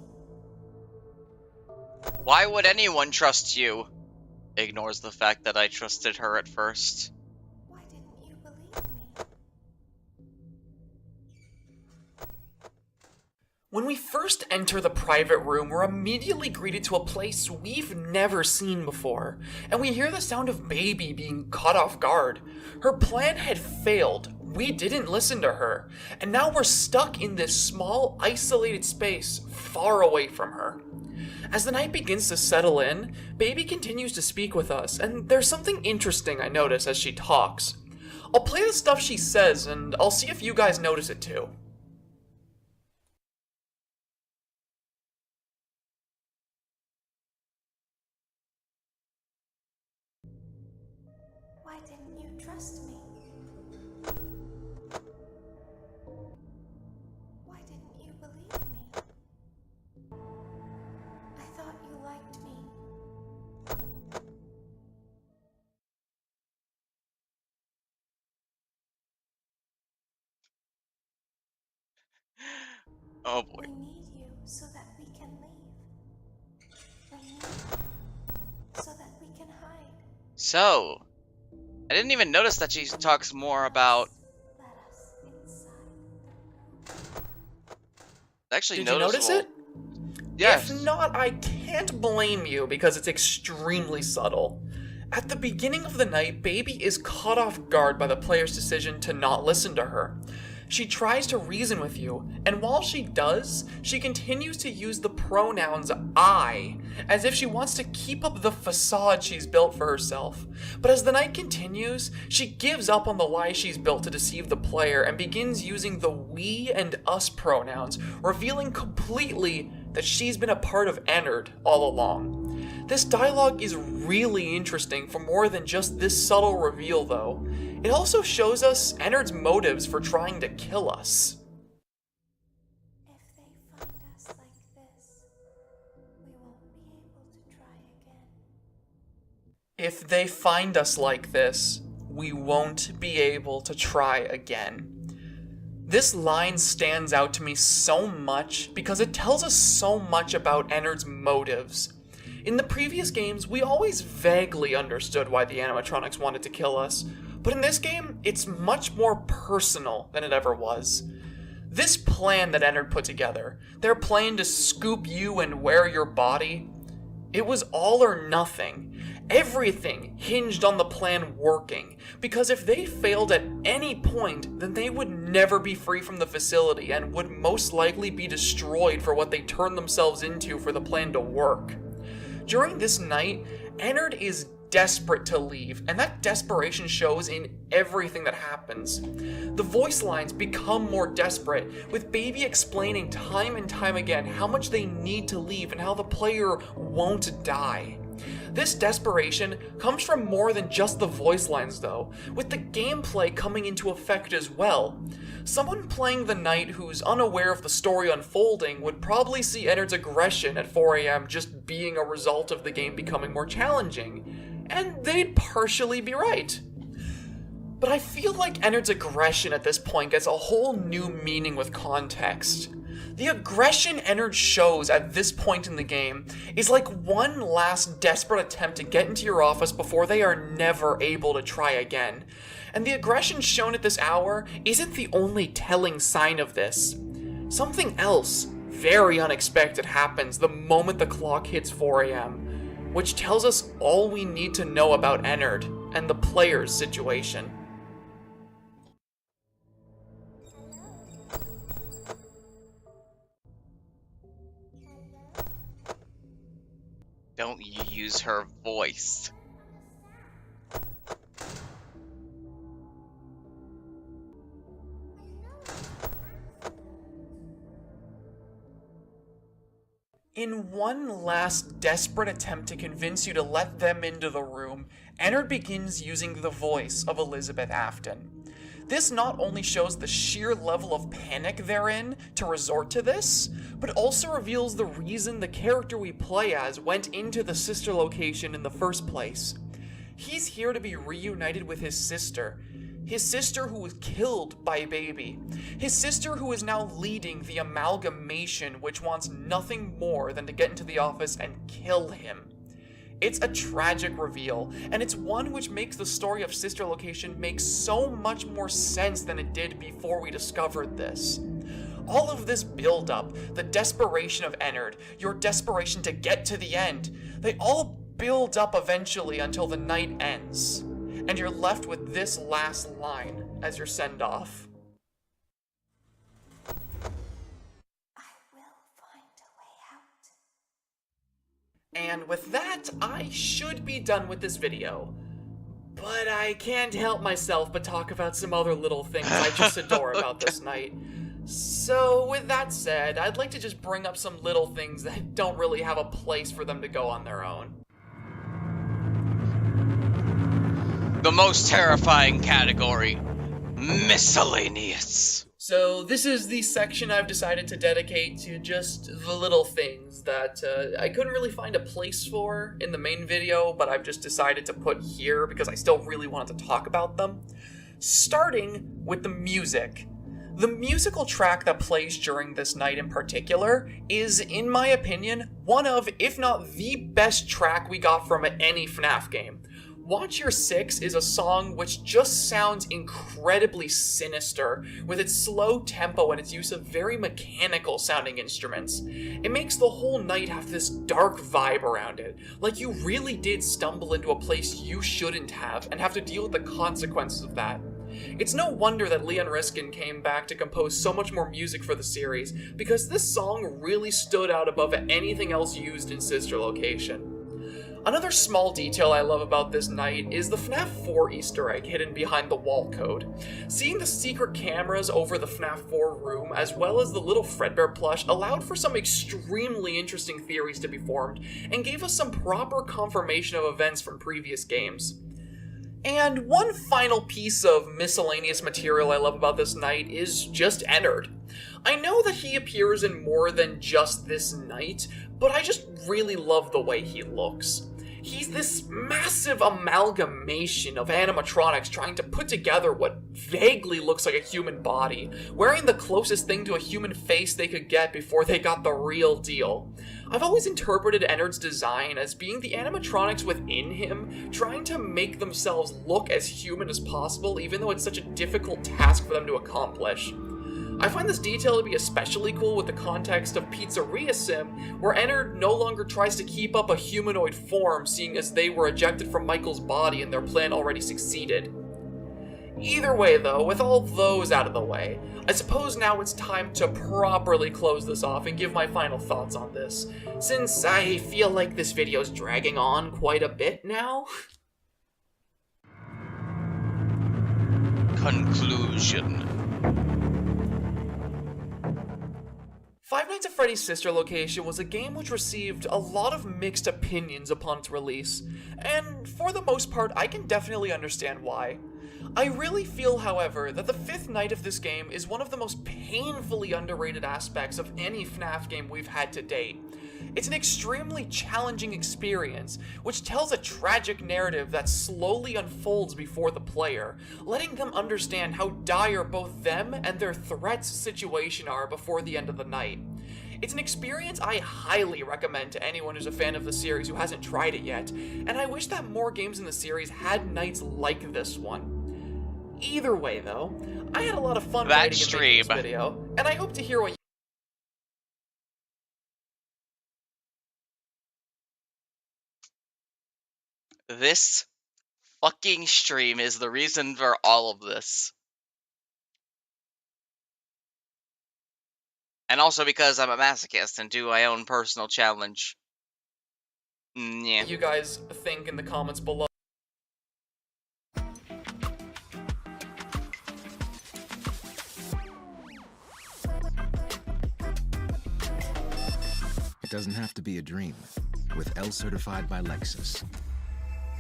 Why would anyone trust you? Ignores the fact that I trusted her at first. Why didn't you believe me? When we first enter the private room, we're immediately greeted to a place we've never seen before, and we hear the sound of Baby being caught off guard. Her plan had failed, we didn't listen to her, and now we're stuck in this small, isolated space far away from her. As the night begins to settle in, Baby continues to speak with us, and there's something interesting I notice as she talks. I'll play the stuff she says, and I'll see if you guys notice it too. Why didn't you trust me? Why didn't you believe me? I thought you liked me. Oh boy. We need you so that we can leave. We need you so that we can hide. So, I didn't even notice that she talks more about... Let us inside. It's actually Did you notice noticeable. it? Yes. If not, I can't blame you because it's extremely subtle. At the beginning of the night, Baby is caught off guard by the player's decision to not listen to her. She tries to reason with you, and while she does, she continues to use the pronouns I, as if she wants to keep up the facade she's built for herself. But as the night continues, she gives up on the lie she's built to deceive the player and begins using the we and us pronouns, revealing completely that she's been a part of Ennard all along. This dialogue is really interesting for more than just this subtle reveal, though. It also shows us Ennard's motives for trying to kill us. If they find us like this, we won't be able to try again. If they find us like this, we won't be able to try again. This line stands out to me so much because it tells us so much about Ennard's motives. In the previous games, we always vaguely understood why the animatronics wanted to kill us, but in this game, it's much more personal than it ever was. This plan that Ennard put together, their plan to scoop you and wear your body, it was all or nothing. Everything hinged on the plan working, because if they failed at any point, then they would never be free from the facility and would most likely be destroyed for what they turned themselves into for the plan to work. During this night, Ennard is desperate to leave, and that desperation shows in everything that happens. The voice lines become more desperate, with Baby explaining time and time again how much they need to leave and how the player won't die. This desperation comes from more than just the voice lines though, with the gameplay coming into effect as well. Someone playing the night who's unaware of the story unfolding would probably see Ennard's aggression at 4 a.m. just being a result of the game becoming more challenging, and they'd partially be right. But I feel like Ennard's aggression at this point gets a whole new meaning with context. The aggression Ennard shows at this point in the game is like one last desperate attempt to get into your office before they are never able to try again. And the aggression shown at this hour isn't the only telling sign of this. Something else very unexpected happens the moment the clock hits 4 a.m., which tells us all we need to know about Ennard and the player's situation. Don't you use her voice. In one last desperate attempt to convince you to let them into the room, Ennard begins using the voice of Elizabeth Afton. This not only shows the sheer level of panic they're in to resort to this, but also reveals the reason the character we play as went into the sister location in the first place. He's here to be reunited with his sister who was killed by Baby, his sister who is now leading the amalgamation which wants nothing more than to get into the office and kill him. It's a tragic reveal, and it's one which makes the story of Sister Location make so much more sense than it did before we discovered this. All of this build-up, the desperation of Ennard, your desperation to get to the end, they all build up eventually until the night ends, and you're left with this last line as your send-off. And with that, I should be done with this video. But I can't help myself but talk about some other little things I just adore about this night. So with that said, I'd like to just bring up some little things that don't really have a place for them to go on their own. The most terrifying category, miscellaneous. So this is the section I've decided to dedicate to just the little things that I couldn't really find a place for in the main video, but I've just decided to put here because I still really wanted to talk about them. Starting with the music. The musical track that plays during this night in particular is, in my opinion, one of, if not the best track we got from any FNAF game. Watch Your 6 is a song which just sounds incredibly sinister, with its slow tempo and its use of very mechanical sounding instruments. It makes the whole night have this dark vibe around it, like you really did stumble into a place you shouldn't have and have to deal with the consequences of that. It's no wonder that Leon Riskin came back to compose so much more music for the series, because this song really stood out above anything else used in Sister Location. Another small detail I love about this night is the FNAF 4 Easter egg hidden behind the wall code. Seeing the secret cameras over the FNAF 4 room, as well as the little Fredbear plush, allowed for some extremely interesting theories to be formed, and gave us some proper confirmation of events from previous games. And one final piece of miscellaneous material I love about this night is just Ennard. I know that he appears in more than just this night, but I just really love the way he looks. He's this massive amalgamation of animatronics trying to put together what vaguely looks like a human body, wearing the closest thing to a human face they could get before they got the real deal. I've always interpreted Ennard's design as being the animatronics within him trying to make themselves look as human as possible, even though it's such a difficult task for them to accomplish. I find this detail to be especially cool with the context of Pizzeria Sim, where Ennard no longer tries to keep up a humanoid form, seeing as they were ejected from Michael's body and their plan already succeeded. Either way though, with all those out of the way, I suppose now it's time to properly close this off and give my final thoughts on this, since I feel like this video's dragging on quite a bit now. Conclusion. Five Nights at Freddy's Sister Location was a game which received a lot of mixed opinions upon its release, and for the most part, I can definitely understand why. I really feel, however, that the fifth night of this game is one of the most painfully underrated aspects of any FNAF game we've had to date. It's an extremely challenging experience, which tells a tragic narrative that slowly unfolds before the player, letting them understand how dire both them and their threat's situation are before the end of the night. It's an experience I highly recommend to anyone who's a fan of the series who hasn't tried it yet, and I wish that more games in the series had nights like this one. Either way, though, I had a lot of fun writing and making this video, and I hope to hear what you... This fucking stream is the reason for all of this. And also because I'm a masochist and do my own personal challenge. Yeah. You guys think in the comments below. It doesn't have to be a dream. With L certified by Lexus.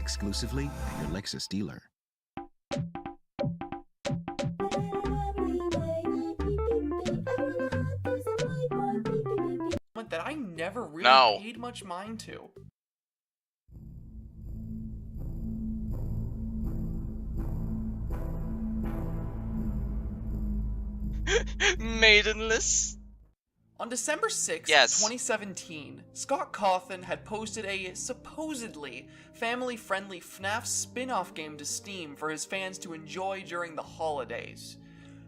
Exclusively at your Lexus dealer. That I never really paid much mind to. Maidenless? On December 6th, 2017, Scott Cawthon had posted a supposedly family-friendly FNAF spin-off game to Steam for his fans to enjoy during the holidays.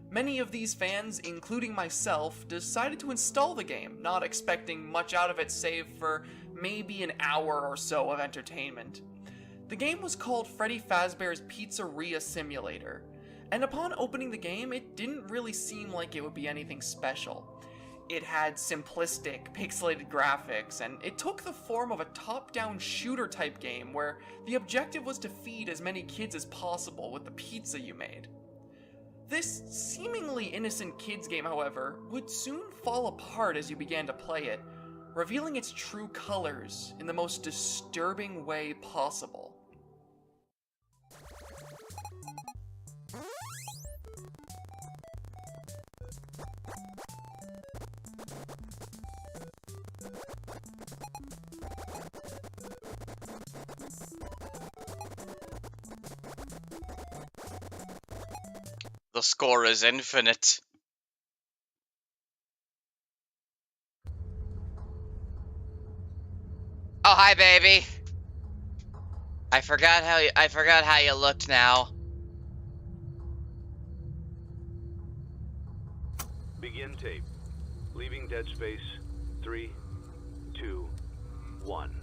Many of these fans, including myself, decided to install the game, not expecting much out of it save for maybe an hour or so of entertainment. The game was called Freddy Fazbear's Pizzeria Simulator, and upon opening the game, it didn't really seem like it would be anything special. It had simplistic, pixelated graphics, and it took the form of a top-down shooter-type game where the objective was to feed as many kids as possible with the pizza you made. This seemingly innocent kids game, however, would soon fall apart as you began to play it, revealing its true colors in the most disturbing way possible. The score is infinite. Oh, hi, baby. I forgot how you looked now. Begin tape. Leaving Dead Space. 3, 2, 1.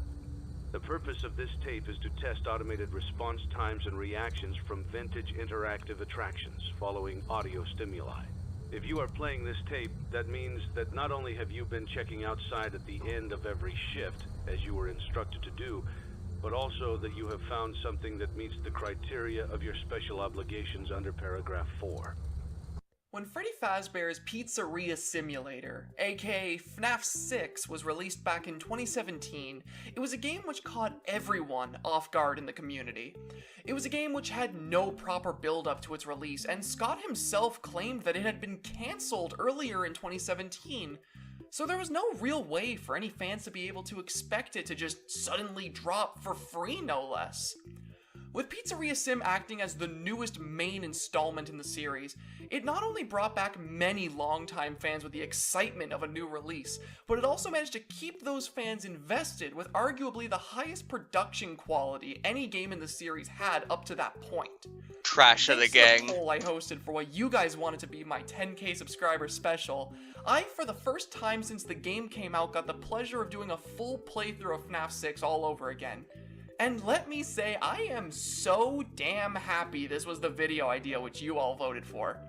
The purpose of this tape is to test automated response times and reactions from vintage interactive attractions following audio stimuli. If you are playing this tape, that means that not only have you been checking outside at the end of every shift, as you were instructed to do, but also that you have found something that meets the criteria of your special obligations under paragraph 4. When Freddy Fazbear's Pizzeria Simulator, aka FNAF 6, was released back in 2017, it was a game which caught everyone off guard in the community. It was a game which had no proper build-up to its release, and Scott himself claimed that it had been cancelled earlier in 2017. So there was no real way for any fans to be able to expect it to just suddenly drop for free, no less. With Pizzeria Sim acting as the newest main installment in the series, it not only brought back many longtime fans with the excitement of a new release, but it also managed to keep those fans invested with arguably the highest production quality any game in the series had up to that point. Trash of the gang. Thanks to the poll I hosted for what you guys wanted to be my 10k subscriber special, I, for the first time since the game came out, got the pleasure of doing a full playthrough of FNAF 6 all over again. And let me say, I am so damn happy this was the video idea which you all voted for.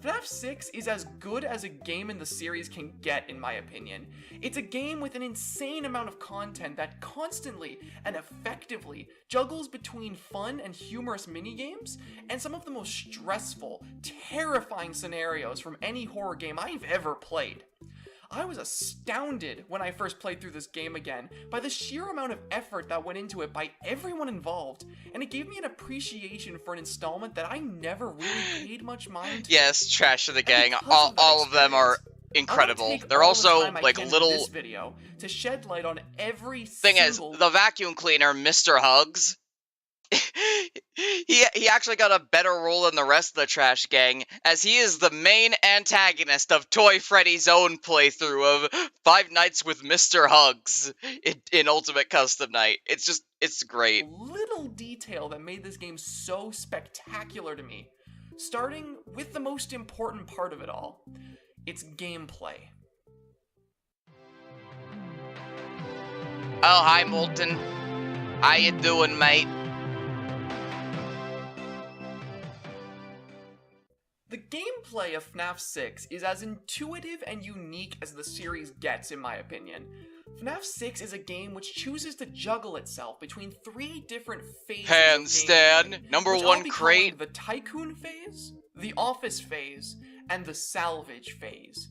FNAF 6 is as good as a game in the series can get, in my opinion. It's a game with an insane amount of content that constantly and effectively juggles between fun and humorous minigames and some of the most stressful, terrifying scenarios from any horror game I've ever played. I was astounded when I first played through this game again by the sheer amount of effort that went into it by everyone involved, and it gave me an appreciation for an installment that I never really paid much mind to. Yes, Trash of the Gang. All of them are incredible. They're also like little. This video to shed light on every thing is, the vacuum cleaner, Mr. Hugs. he actually got a better role than the rest of the Trash Gang, as he is the main antagonist of Toy Freddy's own playthrough of Five Nights with Mr. Hugs in Ultimate Custom Night. It's great. Little detail that made this game so spectacular to me, starting with the most important part of it all, its gameplay. Oh, hi Molten. How you doing, mate? The gameplay of FNAF 6 is as intuitive and unique as the series gets, in my opinion. FNAF 6 is a game which chooses to juggle itself between 3 different phases Handstand, number 1 crate, the Tycoon phase, the Office phase, and the Salvage phase.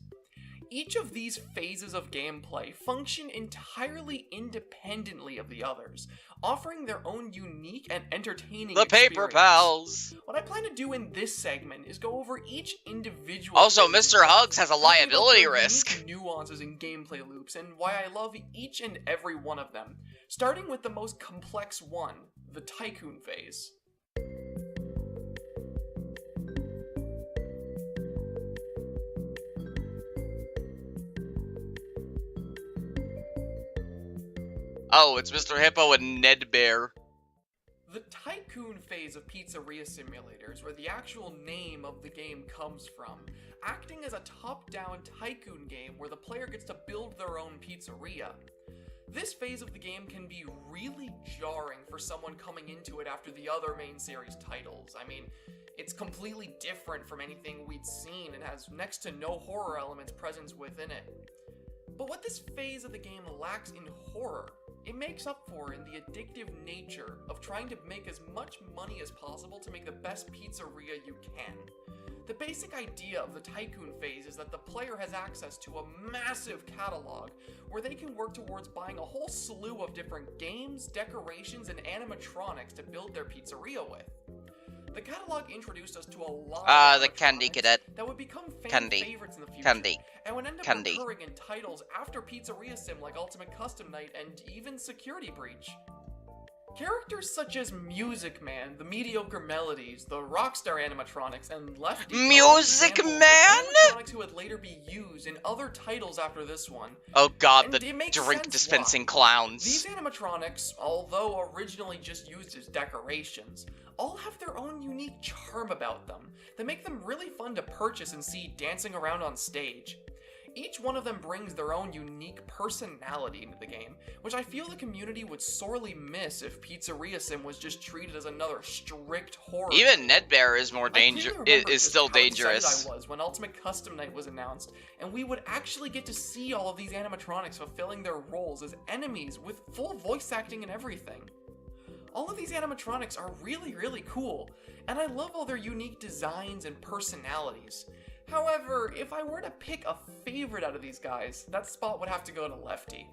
Each of these phases of gameplay function entirely independently of the others, offering their own unique and entertaining The Paper Pals! What I plan to do in this segment is go over each individual. Also, Mr. Hugs has a liability risk. Nuances in gameplay loops and why I love each and every one of them, starting with the most complex one, the Tycoon phase. Oh, it's Mr. Hippo and Ned Bear. The Tycoon phase of Pizzeria Simulators, where the actual name of the game comes from, acting as a top-down tycoon game where the player gets to build their own pizzeria. This phase of the game can be really jarring for someone coming into it after the other main series titles. I mean, it's completely different from anything we'd seen and has next to no horror elements present within it. But what this phase of the game lacks in horror, it makes up for in the addictive nature of trying to make as much money as possible to make the best pizzeria you can. The basic idea of the Tycoon phase is that the player has access to a massive catalog where they can work towards buying a whole slew of different games, decorations, and animatronics to build their pizzeria with. The catalog introduced us to a lot of the Candy Cadet. that would become fan favorites in the future, and would end up recurring in titles after Pizzeria Sim like Ultimate Custom Night and even Security Breach. Characters such as Music Man, the Mediocre Melodies, the Rockstar animatronics, and Lefty Music Man? Animatronics who would later be used in other titles after this one. Oh god, And the drink dispensing clowns. These animatronics, although originally just used as decorations, all have their own unique charm about them that make them really fun to purchase and see dancing around on stage. Each one of them brings their own unique personality into the game, which I feel the community would sorely miss if Pizzeria Sim was just treated as another strict horror. Even Ned Bear is more still dangerous. How excited I was when Ultimate Custom Night was announced, and we would actually get to see all of these animatronics fulfilling their roles as enemies with full voice acting and everything. All of these animatronics are really, really cool, and I love all their unique designs and personalities. However, if I were to pick a favorite out of these guys, that spot would have to go to Lefty.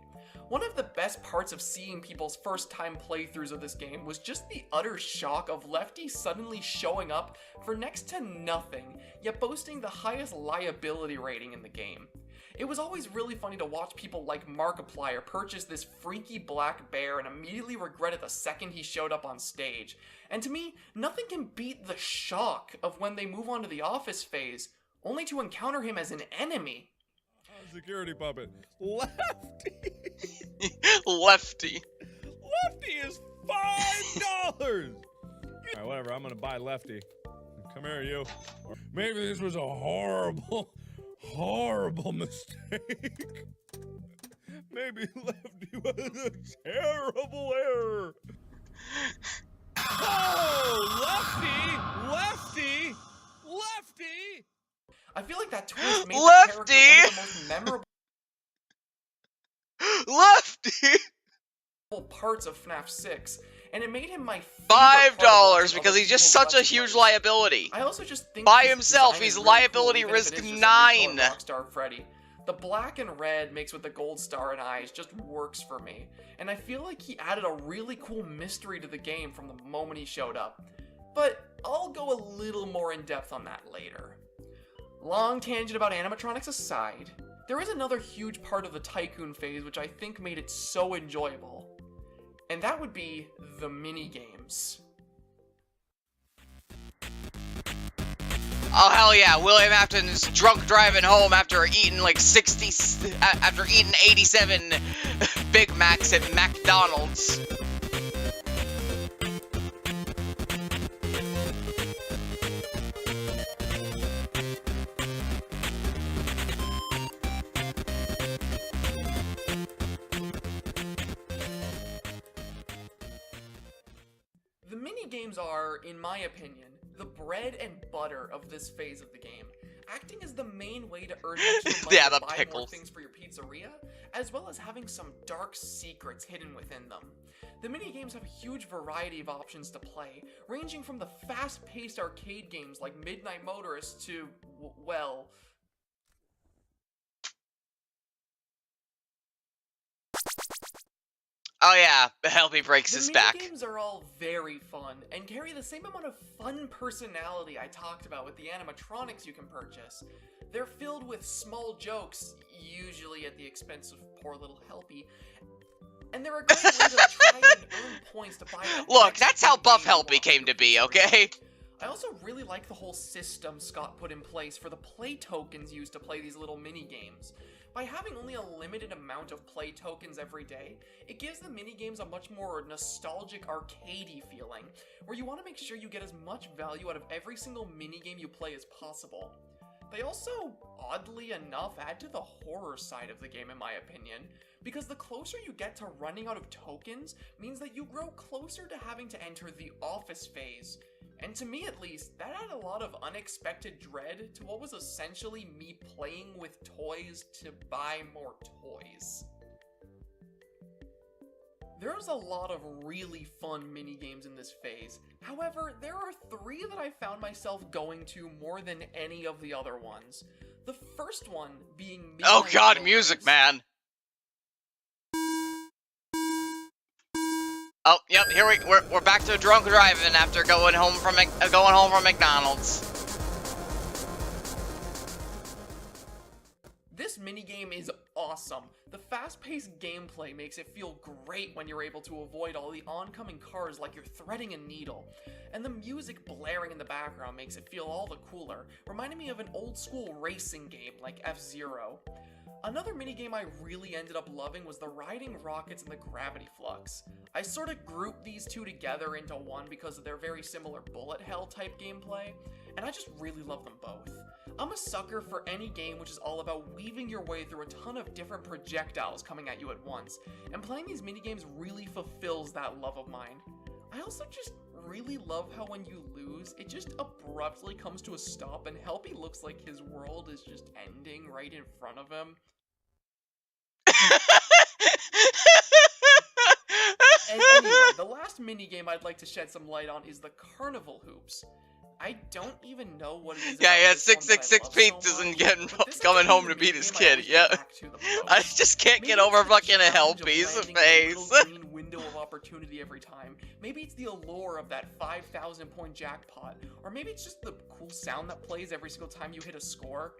One of the best parts of seeing people's first time playthroughs of this game was just the utter shock of Lefty suddenly showing up for next to nothing, yet boasting the highest liability rating in the game. It was always really funny to watch people like Markiplier purchase this freaky black bear and immediately regret it the second he showed up on stage. And to me, nothing can beat the shock of when they move on to the office phase, only to encounter him as an enemy. Security puppet. Lefty! Lefty. Lefty is $5! Alright, whatever, I'm gonna buy Lefty. Come here, you. Maybe this was a horrible, horrible mistake. Maybe Lefty was a terrible error. Oh, Lefty! Lefty! Lefty! I feel like that twist made Lefty! the character one of the most memorable Lefty! parts of FNAF 6, and it made him my favorite part of $5 watching because other he's just people's such a Let's huge Plays. liability. I also just think By his himself, design he's is really liability cool, even if risk it is just a 9. recolor Rockstar Freddy. The black and red mixed with the gold star and eyes just works for me, and I feel like he added a really cool mystery to the game from the moment he showed up. But I'll go a little more in depth on that later. Long tangent about animatronics aside, there is another huge part of the Tycoon phase which I think made it so enjoyable, and that would be the mini-games. Oh hell yeah, William Afton's drunk driving home after eating like 87 Big Macs at McDonald's. The mini-games are, in my opinion, the bread and butter of this phase of the game, acting as the main way to earn extra money Yeah, to the buy more pickles. things for your pizzeria, as well as having some dark secrets hidden within them. The mini-games have a huge variety of options to play, ranging from the fast-paced arcade games like Midnight Motorist to, well... Oh yeah, Helpy breaks his The back. minigames are all very fun, and carry the same amount of fun personality I talked about with the animatronics you can purchase. They're filled with small jokes, usually at the expense of poor little Helpy, and they're a great way to try and earn points to buy that Look, next that's how big Buff game you Helpy want came for to your be, pizzeria. okay? I also really like the whole system Scott put in place for the play tokens used to play these little mini-games. By having only a limited amount of play tokens every day, it gives the mini-games a much more nostalgic arcadey feeling, where you want to make sure you get as much value out of every single mini-game you play as possible. They also, oddly enough, add to the horror side of the game in my opinion, because the closer you get to running out of tokens means that you grow closer to having to enter the office phase. And to me at least, that added a lot of unexpected dread to what was essentially me playing with toys to buy more toys. There's a lot of really fun mini-games in this phase. However, there are 3 that I found myself going to more than any of the other ones. The first one being Oh Midnight god, Motors. music, man. Oh, yep, we're back to drunk driving after going home from McDonald's. This minigame is awesome. The fast-paced gameplay makes it feel great when you're able to avoid all the oncoming cars like you're threading a needle. And the music blaring in the background makes it feel all the cooler, reminding me of an old-school racing game like F-Zero. Another minigame I really ended up loving was the riding rockets and the gravity flux. I sort of grouped these two together into one because of their very similar bullet hell type gameplay, and I just really love them both. I'm a sucker for any game which is all about weaving your way through a ton of different projectiles coming at you at once, and playing these minigames really fulfills that love of mine. I also just really love how when you lose, it just abruptly comes to a stop and Helpy looks like his world is just ending right in front of him. And anyway, the last minigame I'd like to shed some light on is the Carnival Hoops. I don't even know what it is. Yeah, about he had this one that I 666 love pizzas so and much, getting but this coming actually home is to the beat his minigame I kid. always go Yeah, back to the most. I just can't Maybe get it's over the fucking a challenge of Helpy's landing in a face. little green window of opportunity every time. Maybe it's the allure of that 5,000 point jackpot, or maybe it's just the cool sound that plays every single time you hit a score.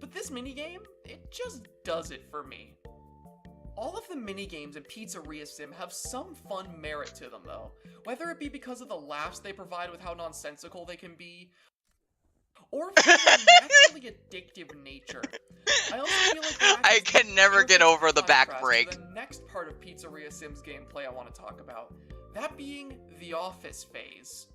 But this minigame, it just does it for me. All of the minigames in Pizzeria Sim have some fun merit to them though, whether it be because of the laughs they provide with how nonsensical they can be, or for their naturally addictive nature. I also feel like I can never get over the back break. The next part of Pizzeria Sim's gameplay I want to talk about, that being the office phase.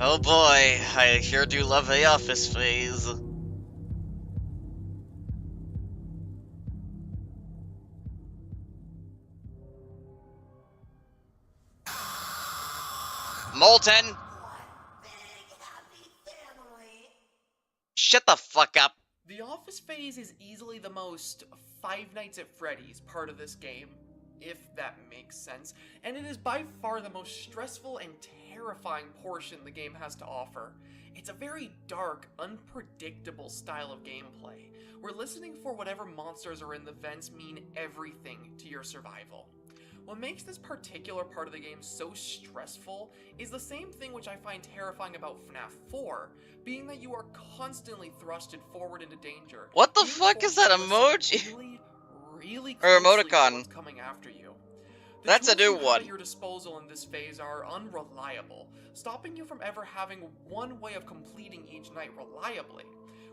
Oh boy, I sure do love the office phase. Molten! Shut the fuck up. The office phase is easily the most Five Nights at Freddy's part of this game, if that makes sense, and it is by far the most stressful and terrifying portion the game has to offer. It's a very dark, unpredictable style of gameplay, where listening for whatever monsters are in the vents mean everything to your survival. What makes this particular part of the game so stressful is the same thing which I find terrifying about FNAF 4, being that you are constantly thrusted forward into danger. What the fuck is that emoji? Really or closely to emoticon? what's coming after you. The That's a tools new you have one. at your disposal in this phase are unreliable, stopping you from ever having one way of completing each night reliably.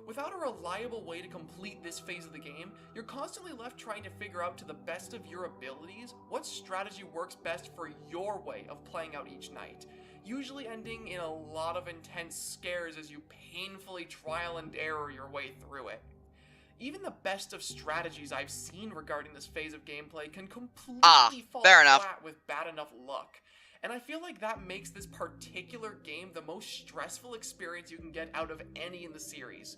Without a reliable way to complete this phase of the game, you're constantly left trying to figure out to the best of your abilities what strategy works best for your way of playing out each night, usually ending in a lot of intense scares as you painfully trial and error your way through it. Even the best of strategies I've seen regarding this phase of gameplay can completely fall flat with bad enough luck. And I feel like that makes this particular game the most stressful experience you can get out of any in the series.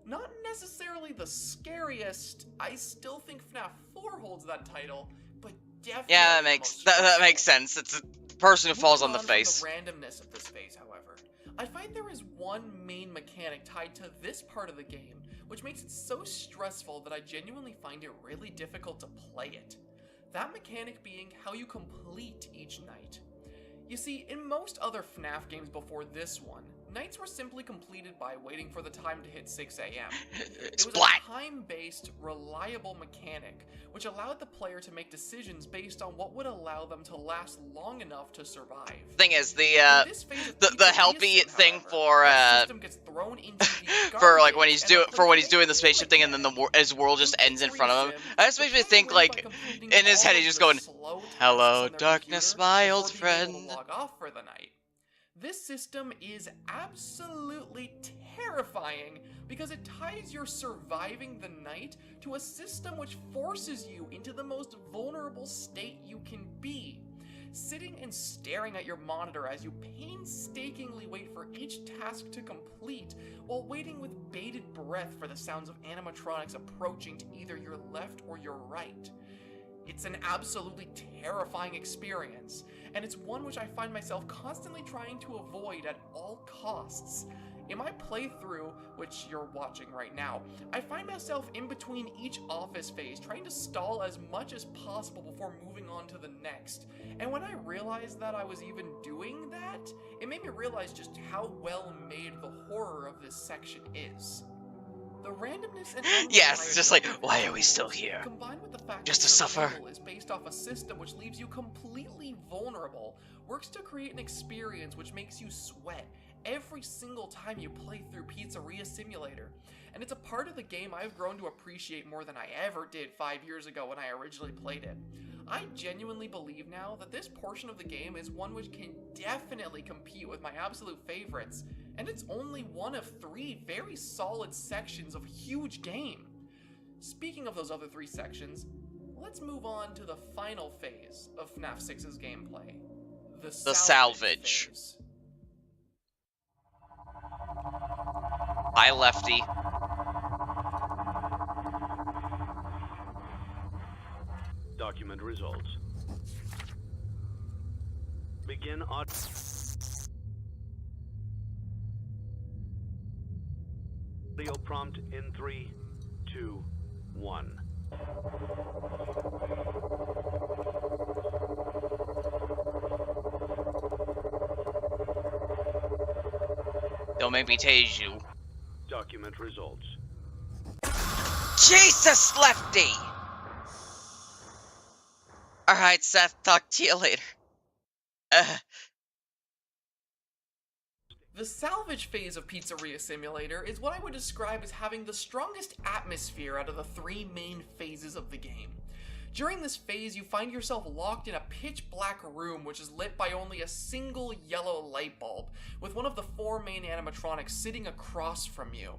Not necessarily the scariest, I still think FNAF 4 holds that title, but definitely Yeah, that makes sense. It's a person who falls on the from face. the randomness of this phase, however, I find there is one main mechanic tied to this part of the game, which makes it so stressful that I genuinely find it really difficult to play it. That mechanic being how you complete each night. You see, in most other FNAF games before this one, nights were simply completed by waiting for the time to hit 6 a.m. It was a time-based, reliable mechanic, which allowed the player to make decisions based on what would allow them to last long enough to survive. Thing is, the helpy thing for like when he's doing the spaceship thing and then his world just ends in front of him. That just makes me think, like, in his head he's just going, "Hello, darkness, my old friend." Off for the night. This system is absolutely terrifying because it ties your surviving the night to a system which forces you into the most vulnerable state you can be. Sitting and staring at your monitor as you painstakingly wait for each task to complete, while waiting with bated breath for the sounds of animatronics approaching to either your left or your right. It's an absolutely terrifying experience, and it's one which I find myself constantly trying to avoid at all costs. In my playthrough, which you're watching right now, I find myself in between each office phase trying to stall as much as possible before moving on to the next. And when I realized that I was even doing that, it made me realize just how well made the horror of this section is. The randomness and yes, just like, why are we still here? Combined with the fact just that to suffer. The level is based off a system which leaves you completely vulnerable, works to create an experience which makes you sweat every single time you play through Pizzeria Simulator. And it's a part of the game I've grown to appreciate more than I ever did 5 years ago when I originally played it. I genuinely believe now that this portion of the game is one which can definitely compete with my absolute favorites, and it's only one of 3 very solid sections of a huge game. Speaking of those other 3 sections, let's move on to the final phase of FNAF 6's gameplay. The salvage phase. Hi, Lefty. Document results. Begin prompt in 3, 2, 1. Don't make me tase you. Document results. Jesus, Lefty! Alright, Seth, talk to you later. The salvage phase of Pizzeria Simulator is what I would describe as having the strongest atmosphere out of the 3 main phases of the game. During this phase, you find yourself locked in a pitch-black room which is lit by only a single yellow light bulb, with one of the 4 main animatronics sitting across from you.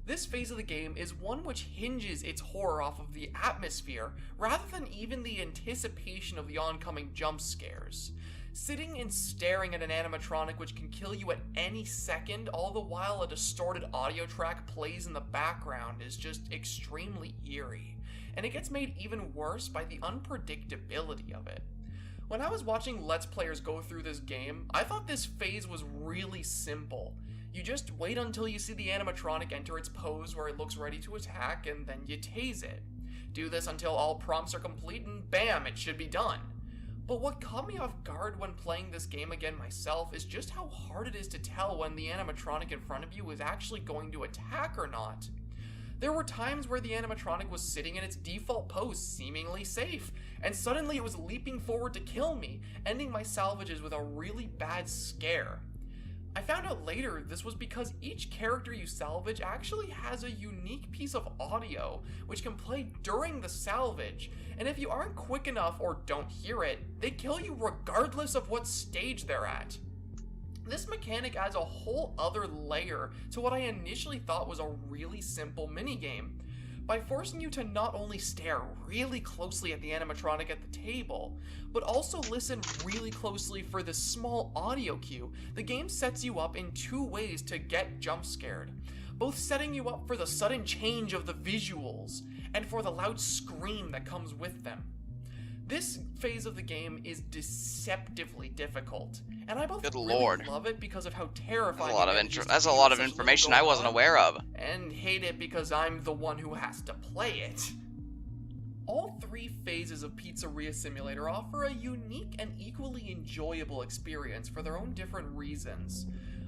This phase of the game is one which hinges its horror off of the atmosphere, rather than even the anticipation of the oncoming jump scares. Sitting and staring at an animatronic which can kill you at any second, all the while a distorted audio track plays in the background, is just extremely eerie. And it gets made even worse by the unpredictability of it. When I was watching Let's Players go through this game, I thought this phase was really simple. You just wait until you see the animatronic enter its pose where it looks ready to attack, and then you tase it. Do this until all prompts are complete, and bam, it should be done. But what caught me off guard when playing this game again myself is just how hard it is to tell when the animatronic in front of you is actually going to attack or not. There were times where the animatronic was sitting in its default pose, seemingly safe, and suddenly it was leaping forward to kill me, ending my salvages with a really bad scare. I found out later this was because each character you salvage actually has a unique piece of audio which can play during the salvage, and if you aren't quick enough or don't hear it, they kill you regardless of what stage they're at. This mechanic adds a whole other layer to what I initially thought was a really simple minigame, by forcing you to not only stare really closely at the animatronic at the table, but also listen really closely for this small audio cue. The game sets you up in 2 ways to get jump scared, both setting you up for the sudden change of the visuals and for the loud scream that comes with them. This phase of the game is deceptively difficult, and I both really love it because of how terrifying That's a lot of information I wasn't aware of. And hate it because I'm the one who has to play it. All 3 phases of Pizzeria Simulator offer a unique and equally enjoyable experience for their own different reasons.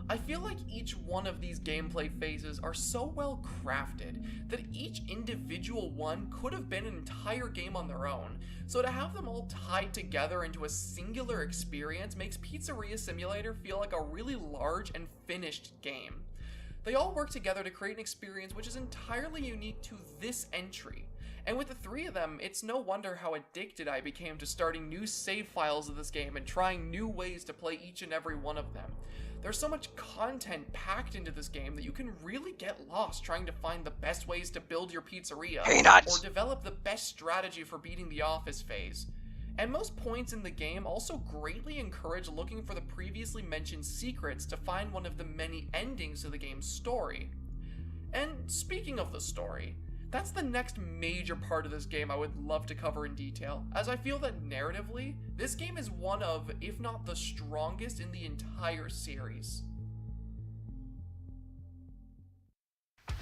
I feel like each one of these gameplay phases are so well crafted that each individual one could have been an entire game on their own, so to have them all tied together into a singular experience makes Pizzeria Simulator feel like a really large and finished game. They all work together to create an experience which is entirely unique to this entry. And with the 3 of them, it's no wonder how addicted I became to starting new save files of this game and trying new ways to play each and every one of them. There's so much content packed into this game that you can really get lost trying to find the best ways to build your pizzeria, or develop the best strategy for beating the office phase. And most points in the game also greatly encourage looking for the previously mentioned secrets to find one of the many endings to the game's story. And speaking of the story, that's the next major part of this game I would love to cover in detail, as I feel that narratively, this game is one of, if not the strongest in the entire series.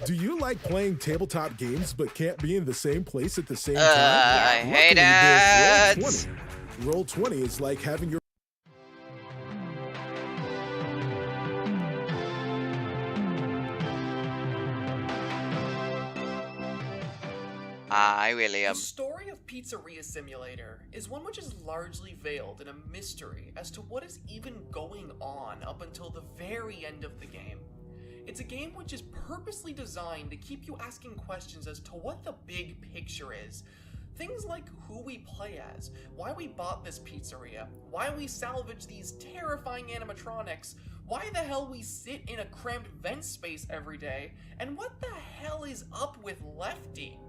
Do you like playing tabletop games but can't be in the same place at the same time? I hate it. Roll20 is like having your I really am. The story of Pizzeria Simulator is one which is largely veiled in a mystery as to what is even going on up until the very end of the game. It's a game which is purposely designed to keep you asking questions as to what the big picture is. Things like who we play as, why we bought this pizzeria, why we salvage these terrifying animatronics, why the hell we sit in a cramped vent space every day, and what the hell is up with Lefty?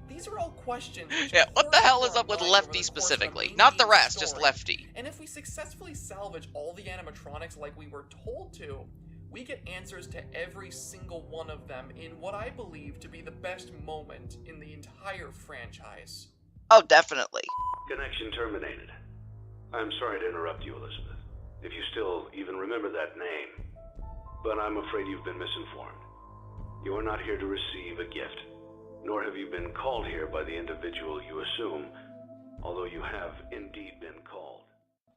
These are all questions. Yeah, what the hell is up with Lefty specifically? Not the rest, just Lefty. And if we successfully salvage all the animatronics like we were told to, we get answers to every single one of them in what I believe to be the best moment in the entire franchise. Oh, definitely. Connection terminated. I'm sorry to interrupt you, Elizabeth, if you still even remember that name, but I'm afraid you've been misinformed. You are not here to receive a gift, nor have you been called here by the individual you assume, although you have indeed been called.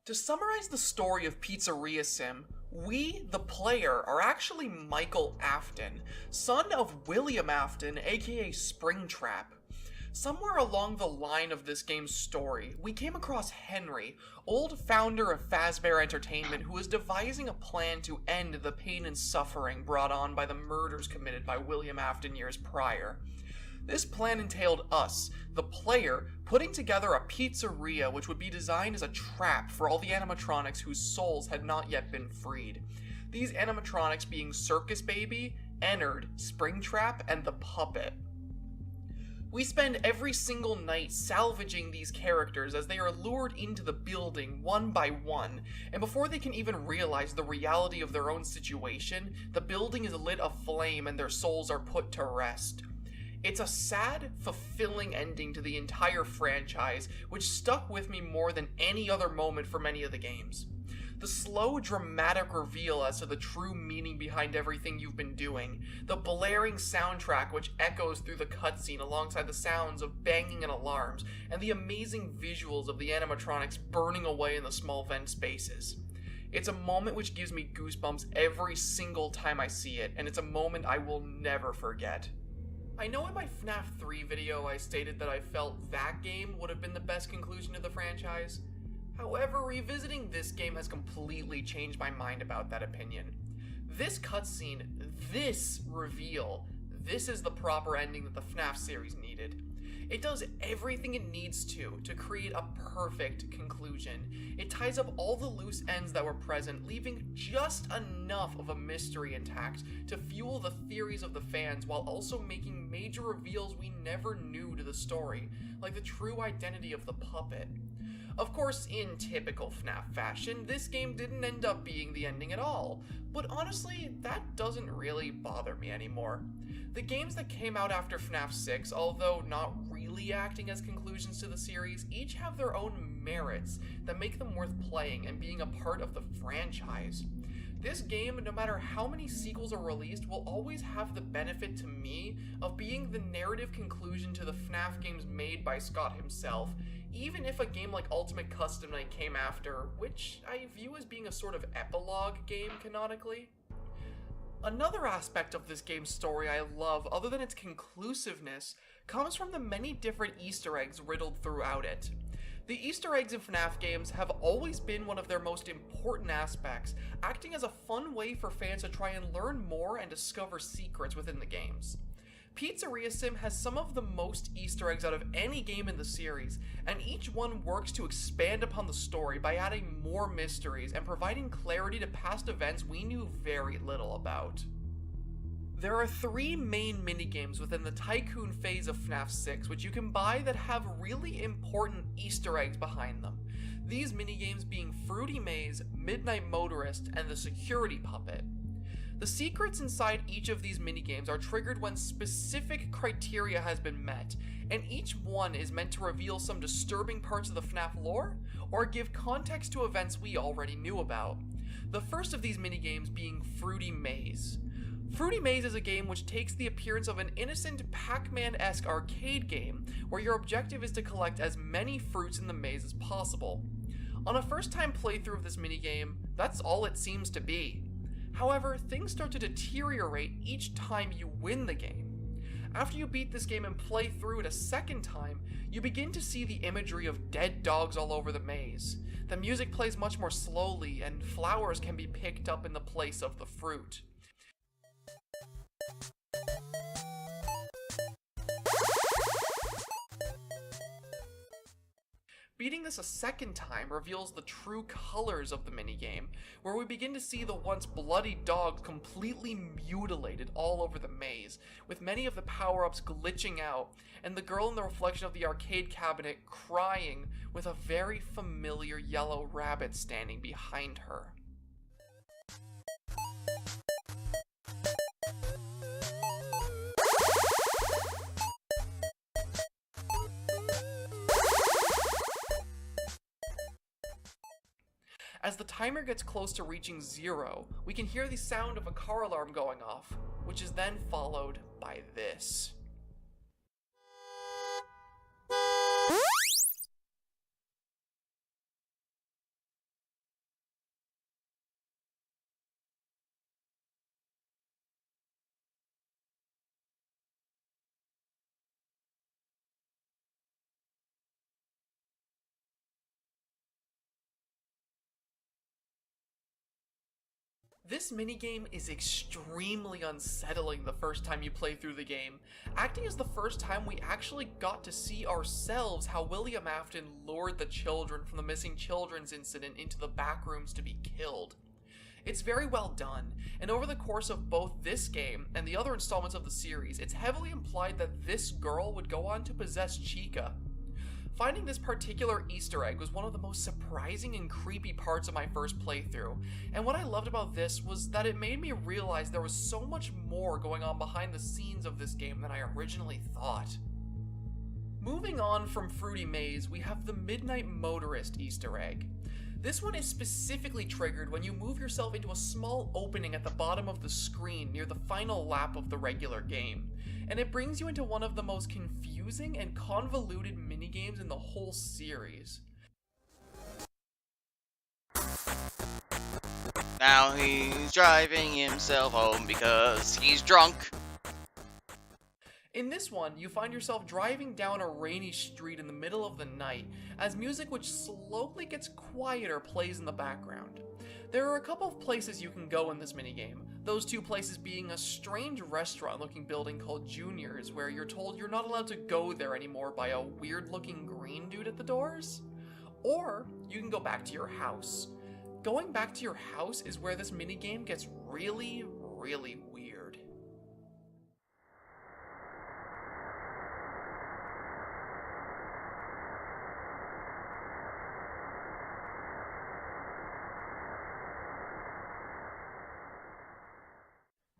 To summarize the story of Pizzeria Sim, we, the player, are actually Michael Afton, son of William Afton, aka Springtrap. Somewhere along the line of this game's story, we came across Henry, old founder of Fazbear Entertainment, who was devising a plan to end the pain and suffering brought on by the murders committed by William Afton years prior. This plan entailed us, the player, putting together a pizzeria which would be designed as a trap for all the animatronics whose souls had not yet been freed. These animatronics being Circus Baby, Ennard, Springtrap, and the Puppet. We spend every single night salvaging these characters as they are lured into the building one by one, and before they can even realize the reality of their own situation, the building is lit aflame and their souls are put to rest. It's a sad, fulfilling ending to the entire franchise, which stuck with me more than any other moment from any of the games. The slow, dramatic reveal as to the true meaning behind everything you've been doing, the blaring soundtrack which echoes through the cutscene alongside the sounds of banging and alarms, and the amazing visuals of the animatronics burning away in the small vent spaces. It's a moment which gives me goosebumps every single time I see it, and it's a moment I will never forget. I know in my FNAF 3 video I stated that I felt that game would have been the best conclusion to the franchise. However, revisiting this game has completely changed my mind about that opinion. This cutscene, this reveal, this is the proper ending that the FNAF series needed. It does everything it needs to create a perfect conclusion. It ties up all the loose ends that were present, leaving just enough of a mystery intact to fuel the theories of the fans while also making major reveals we never knew to the story, like the true identity of the puppet. Of course, in typical FNAF fashion, this game didn't end up being the ending at all, but honestly, that doesn't really bother me anymore. The games that came out after FNAF 6, although not really acting as conclusions to the series, each have their own merits that make them worth playing and being a part of the franchise. This game, no matter how many sequels are released, will always have the benefit to me of being the narrative conclusion to the FNAF games made by Scott himself, even if a game like Ultimate Custom Night came after, which I view as being a sort of epilogue game canonically. Another aspect of this game's story I love, other than its conclusiveness, comes from the many different Easter eggs riddled throughout it. The Easter eggs in FNAF games have always been one of their most important aspects, acting as a fun way for fans to try and learn more and discover secrets within the games. Pizzeria Sim has some of the most Easter eggs out of any game in the series, and each one works to expand upon the story by adding more mysteries and providing clarity to past events we knew very little about. There are 3 main minigames within the Tycoon phase of FNAF 6 which you can buy that have really important Easter eggs behind them. These minigames being Fruity Maze, Midnight Motorist, and the Security Puppet. The secrets inside each of these minigames are triggered when specific criteria has been met, and each one is meant to reveal some disturbing parts of the FNAF lore, or give context to events we already knew about. The first of these minigames being Fruity Maze. Fruity Maze is a game which takes the appearance of an innocent Pac-Man-esque arcade game, where your objective is to collect as many fruits in the maze as possible. On a first-time playthrough of this minigame, that's all it seems to be. However, things start to deteriorate each time you win the game. After you beat this game and play through it a second time, you begin to see the imagery of dead dogs all over the maze. The music plays much more slowly, and flowers can be picked up in the place of the fruit. Beating this a second time reveals the true colors of the minigame, where we begin to see the once bloody dogs completely mutilated all over the maze, with many of the power-ups glitching out, and the girl in the reflection of the arcade cabinet crying with a very familiar yellow rabbit standing behind her. As the timer gets close to reaching 0, we can hear the sound of a car alarm going off, which is then followed by this. This minigame is extremely unsettling the first time you play through the game, acting as the first time we actually got to see ourselves how William Afton lured the children from the missing children's incident into the back rooms to be killed. It's very well done, and over the course of both this game and the other installments of the series, it's heavily implied that this girl would go on to possess Chica. Finding this particular Easter egg was one of the most surprising and creepy parts of my first playthrough, and what I loved about this was that it made me realize there was so much more going on behind the scenes of this game than I originally thought. Moving on from Fruity Maze, we have the Midnight Motorist Easter egg. This one is specifically triggered when you move yourself into a small opening at the bottom of the screen near the final lap of the regular game, and it brings you into one of the most confusing and convoluted minigames in the whole series. Now he's driving himself home because he's drunk. In this one, you find yourself driving down a rainy street in the middle of the night, as music which slowly gets quieter plays in the background. There are a couple of places you can go in this minigame, those two places being a strange restaurant-looking building called Junior's, where you're told you're not allowed to go there anymore by a weird-looking green dude at the doors. Or, you can go back to your house. Going back to your house is where this minigame gets really, really weird.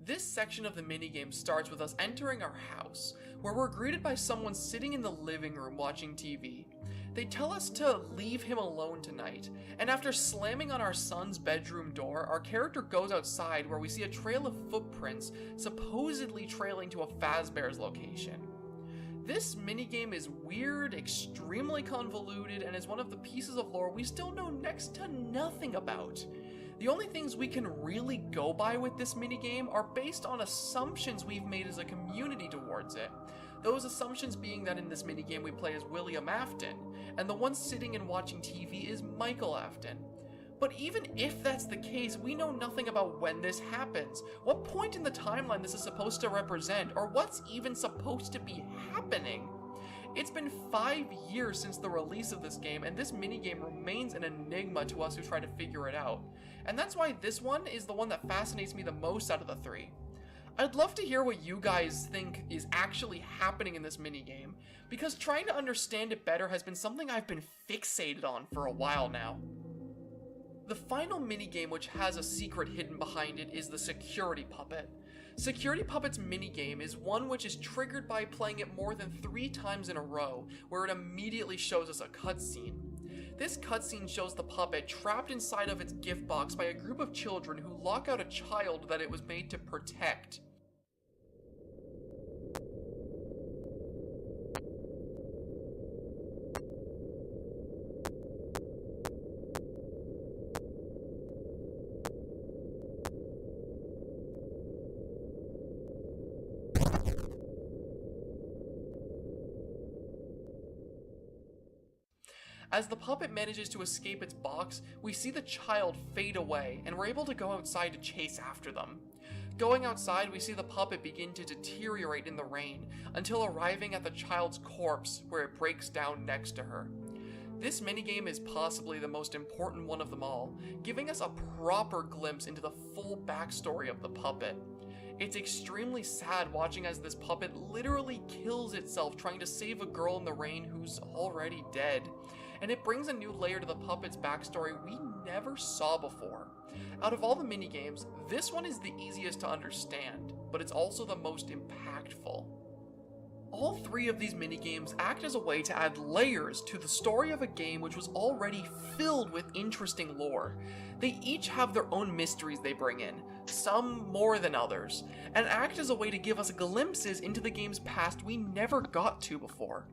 This section of the minigame starts with us entering our house, where we're greeted by someone sitting in the living room watching TV. They tell us to leave him alone tonight, and after slamming on our son's bedroom door, our character goes outside where we see a trail of footprints supposedly trailing to a Fazbear's location. This minigame is weird, extremely convoluted, and is one of the pieces of lore we still know next to nothing about. The only things we can really go by with this minigame are based on assumptions we've made as a community towards it. Those assumptions being that in this minigame we play as William Afton, and the one sitting and watching TV is Michael Afton. But even if that's the case, we know nothing about when this happens, what point in the timeline this is supposed to represent, or what's even supposed to be happening. It's been 5 years since the release of this game, and this minigame remains an enigma to us who try to figure it out. And that's why this one is the one that fascinates me the most out of the three. I'd love to hear what you guys think is actually happening in this minigame, because trying to understand it better has been something I've been fixated on for a while now. The final minigame which has a secret hidden behind it is the Security Puppet. Security Puppet's minigame is one which is triggered by playing it more than 3 times in a row, where it immediately shows us a cutscene. This cutscene shows the puppet trapped inside of its gift box by a group of children who lock out a child that it was made to protect. As the puppet manages to escape its box, we see the child fade away, and we're able to go outside to chase after them. Going outside, we see the puppet begin to deteriorate in the rain, until arriving at the child's corpse, where it breaks down next to her. This minigame is possibly the most important one of them all, giving us a proper glimpse into the full backstory of the puppet. It's extremely sad watching as this puppet literally kills itself trying to save a girl in the rain who's already dead. And it brings a new layer to the puppet's backstory we never saw before. Out of all the minigames, this one is the easiest to understand, but it's also the most impactful. All three of these minigames act as a way to add layers to the story of a game which was already filled with interesting lore. They each have their own mysteries they bring in, some more than others, and act as a way to give us glimpses into the game's past we never got to before.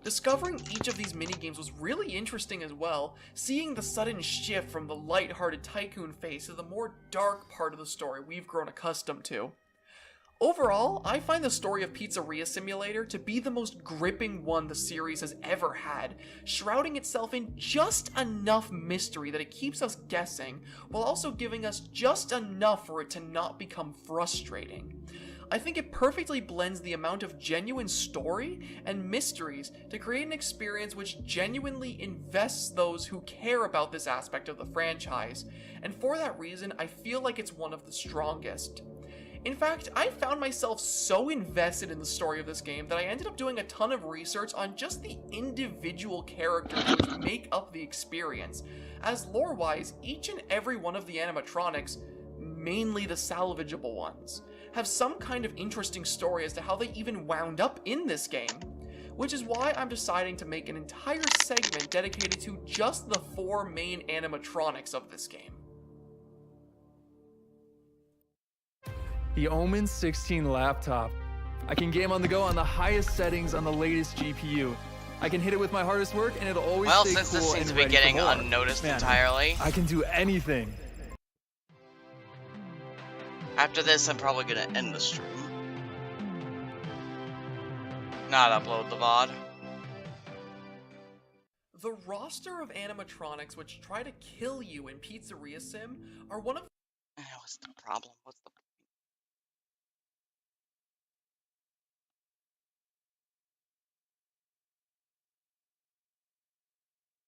Discovering each of these minigames was really interesting as well, seeing the sudden shift from the light-hearted tycoon phase to the more dark part of the story we've grown accustomed to. Overall, I find the story of Pizzeria Simulator to be the most gripping one the series has ever had, shrouding itself in just enough mystery that it keeps us guessing, while also giving us just enough for it to not become frustrating. I think it perfectly blends the amount of genuine story and mysteries to create an experience which genuinely invests those who care about this aspect of the franchise, and for that reason, I feel like it's one of the strongest. In fact, I found myself so invested in the story of this game that I ended up doing a ton of research on just the individual characters which make up the experience, as lore-wise, each and every one of the animatronics, mainly the salvageable ones, have some kind of interesting story as to how they even wound up in this game, which is why I'm deciding to make an entire segment dedicated to just the 4 main animatronics of this game. The Omen 16 laptop. I can game on the go on the highest settings on the latest GPU. I can hit it with my hardest work and it'll always stay since cool this seems and to be ready getting for more. unnoticed Man, entirely. I can do anything. After this, I'm probably gonna end the stream. Not upload the VOD. The roster of animatronics which try to kill you in Pizzeria Sim are one of... What's the problem? What's the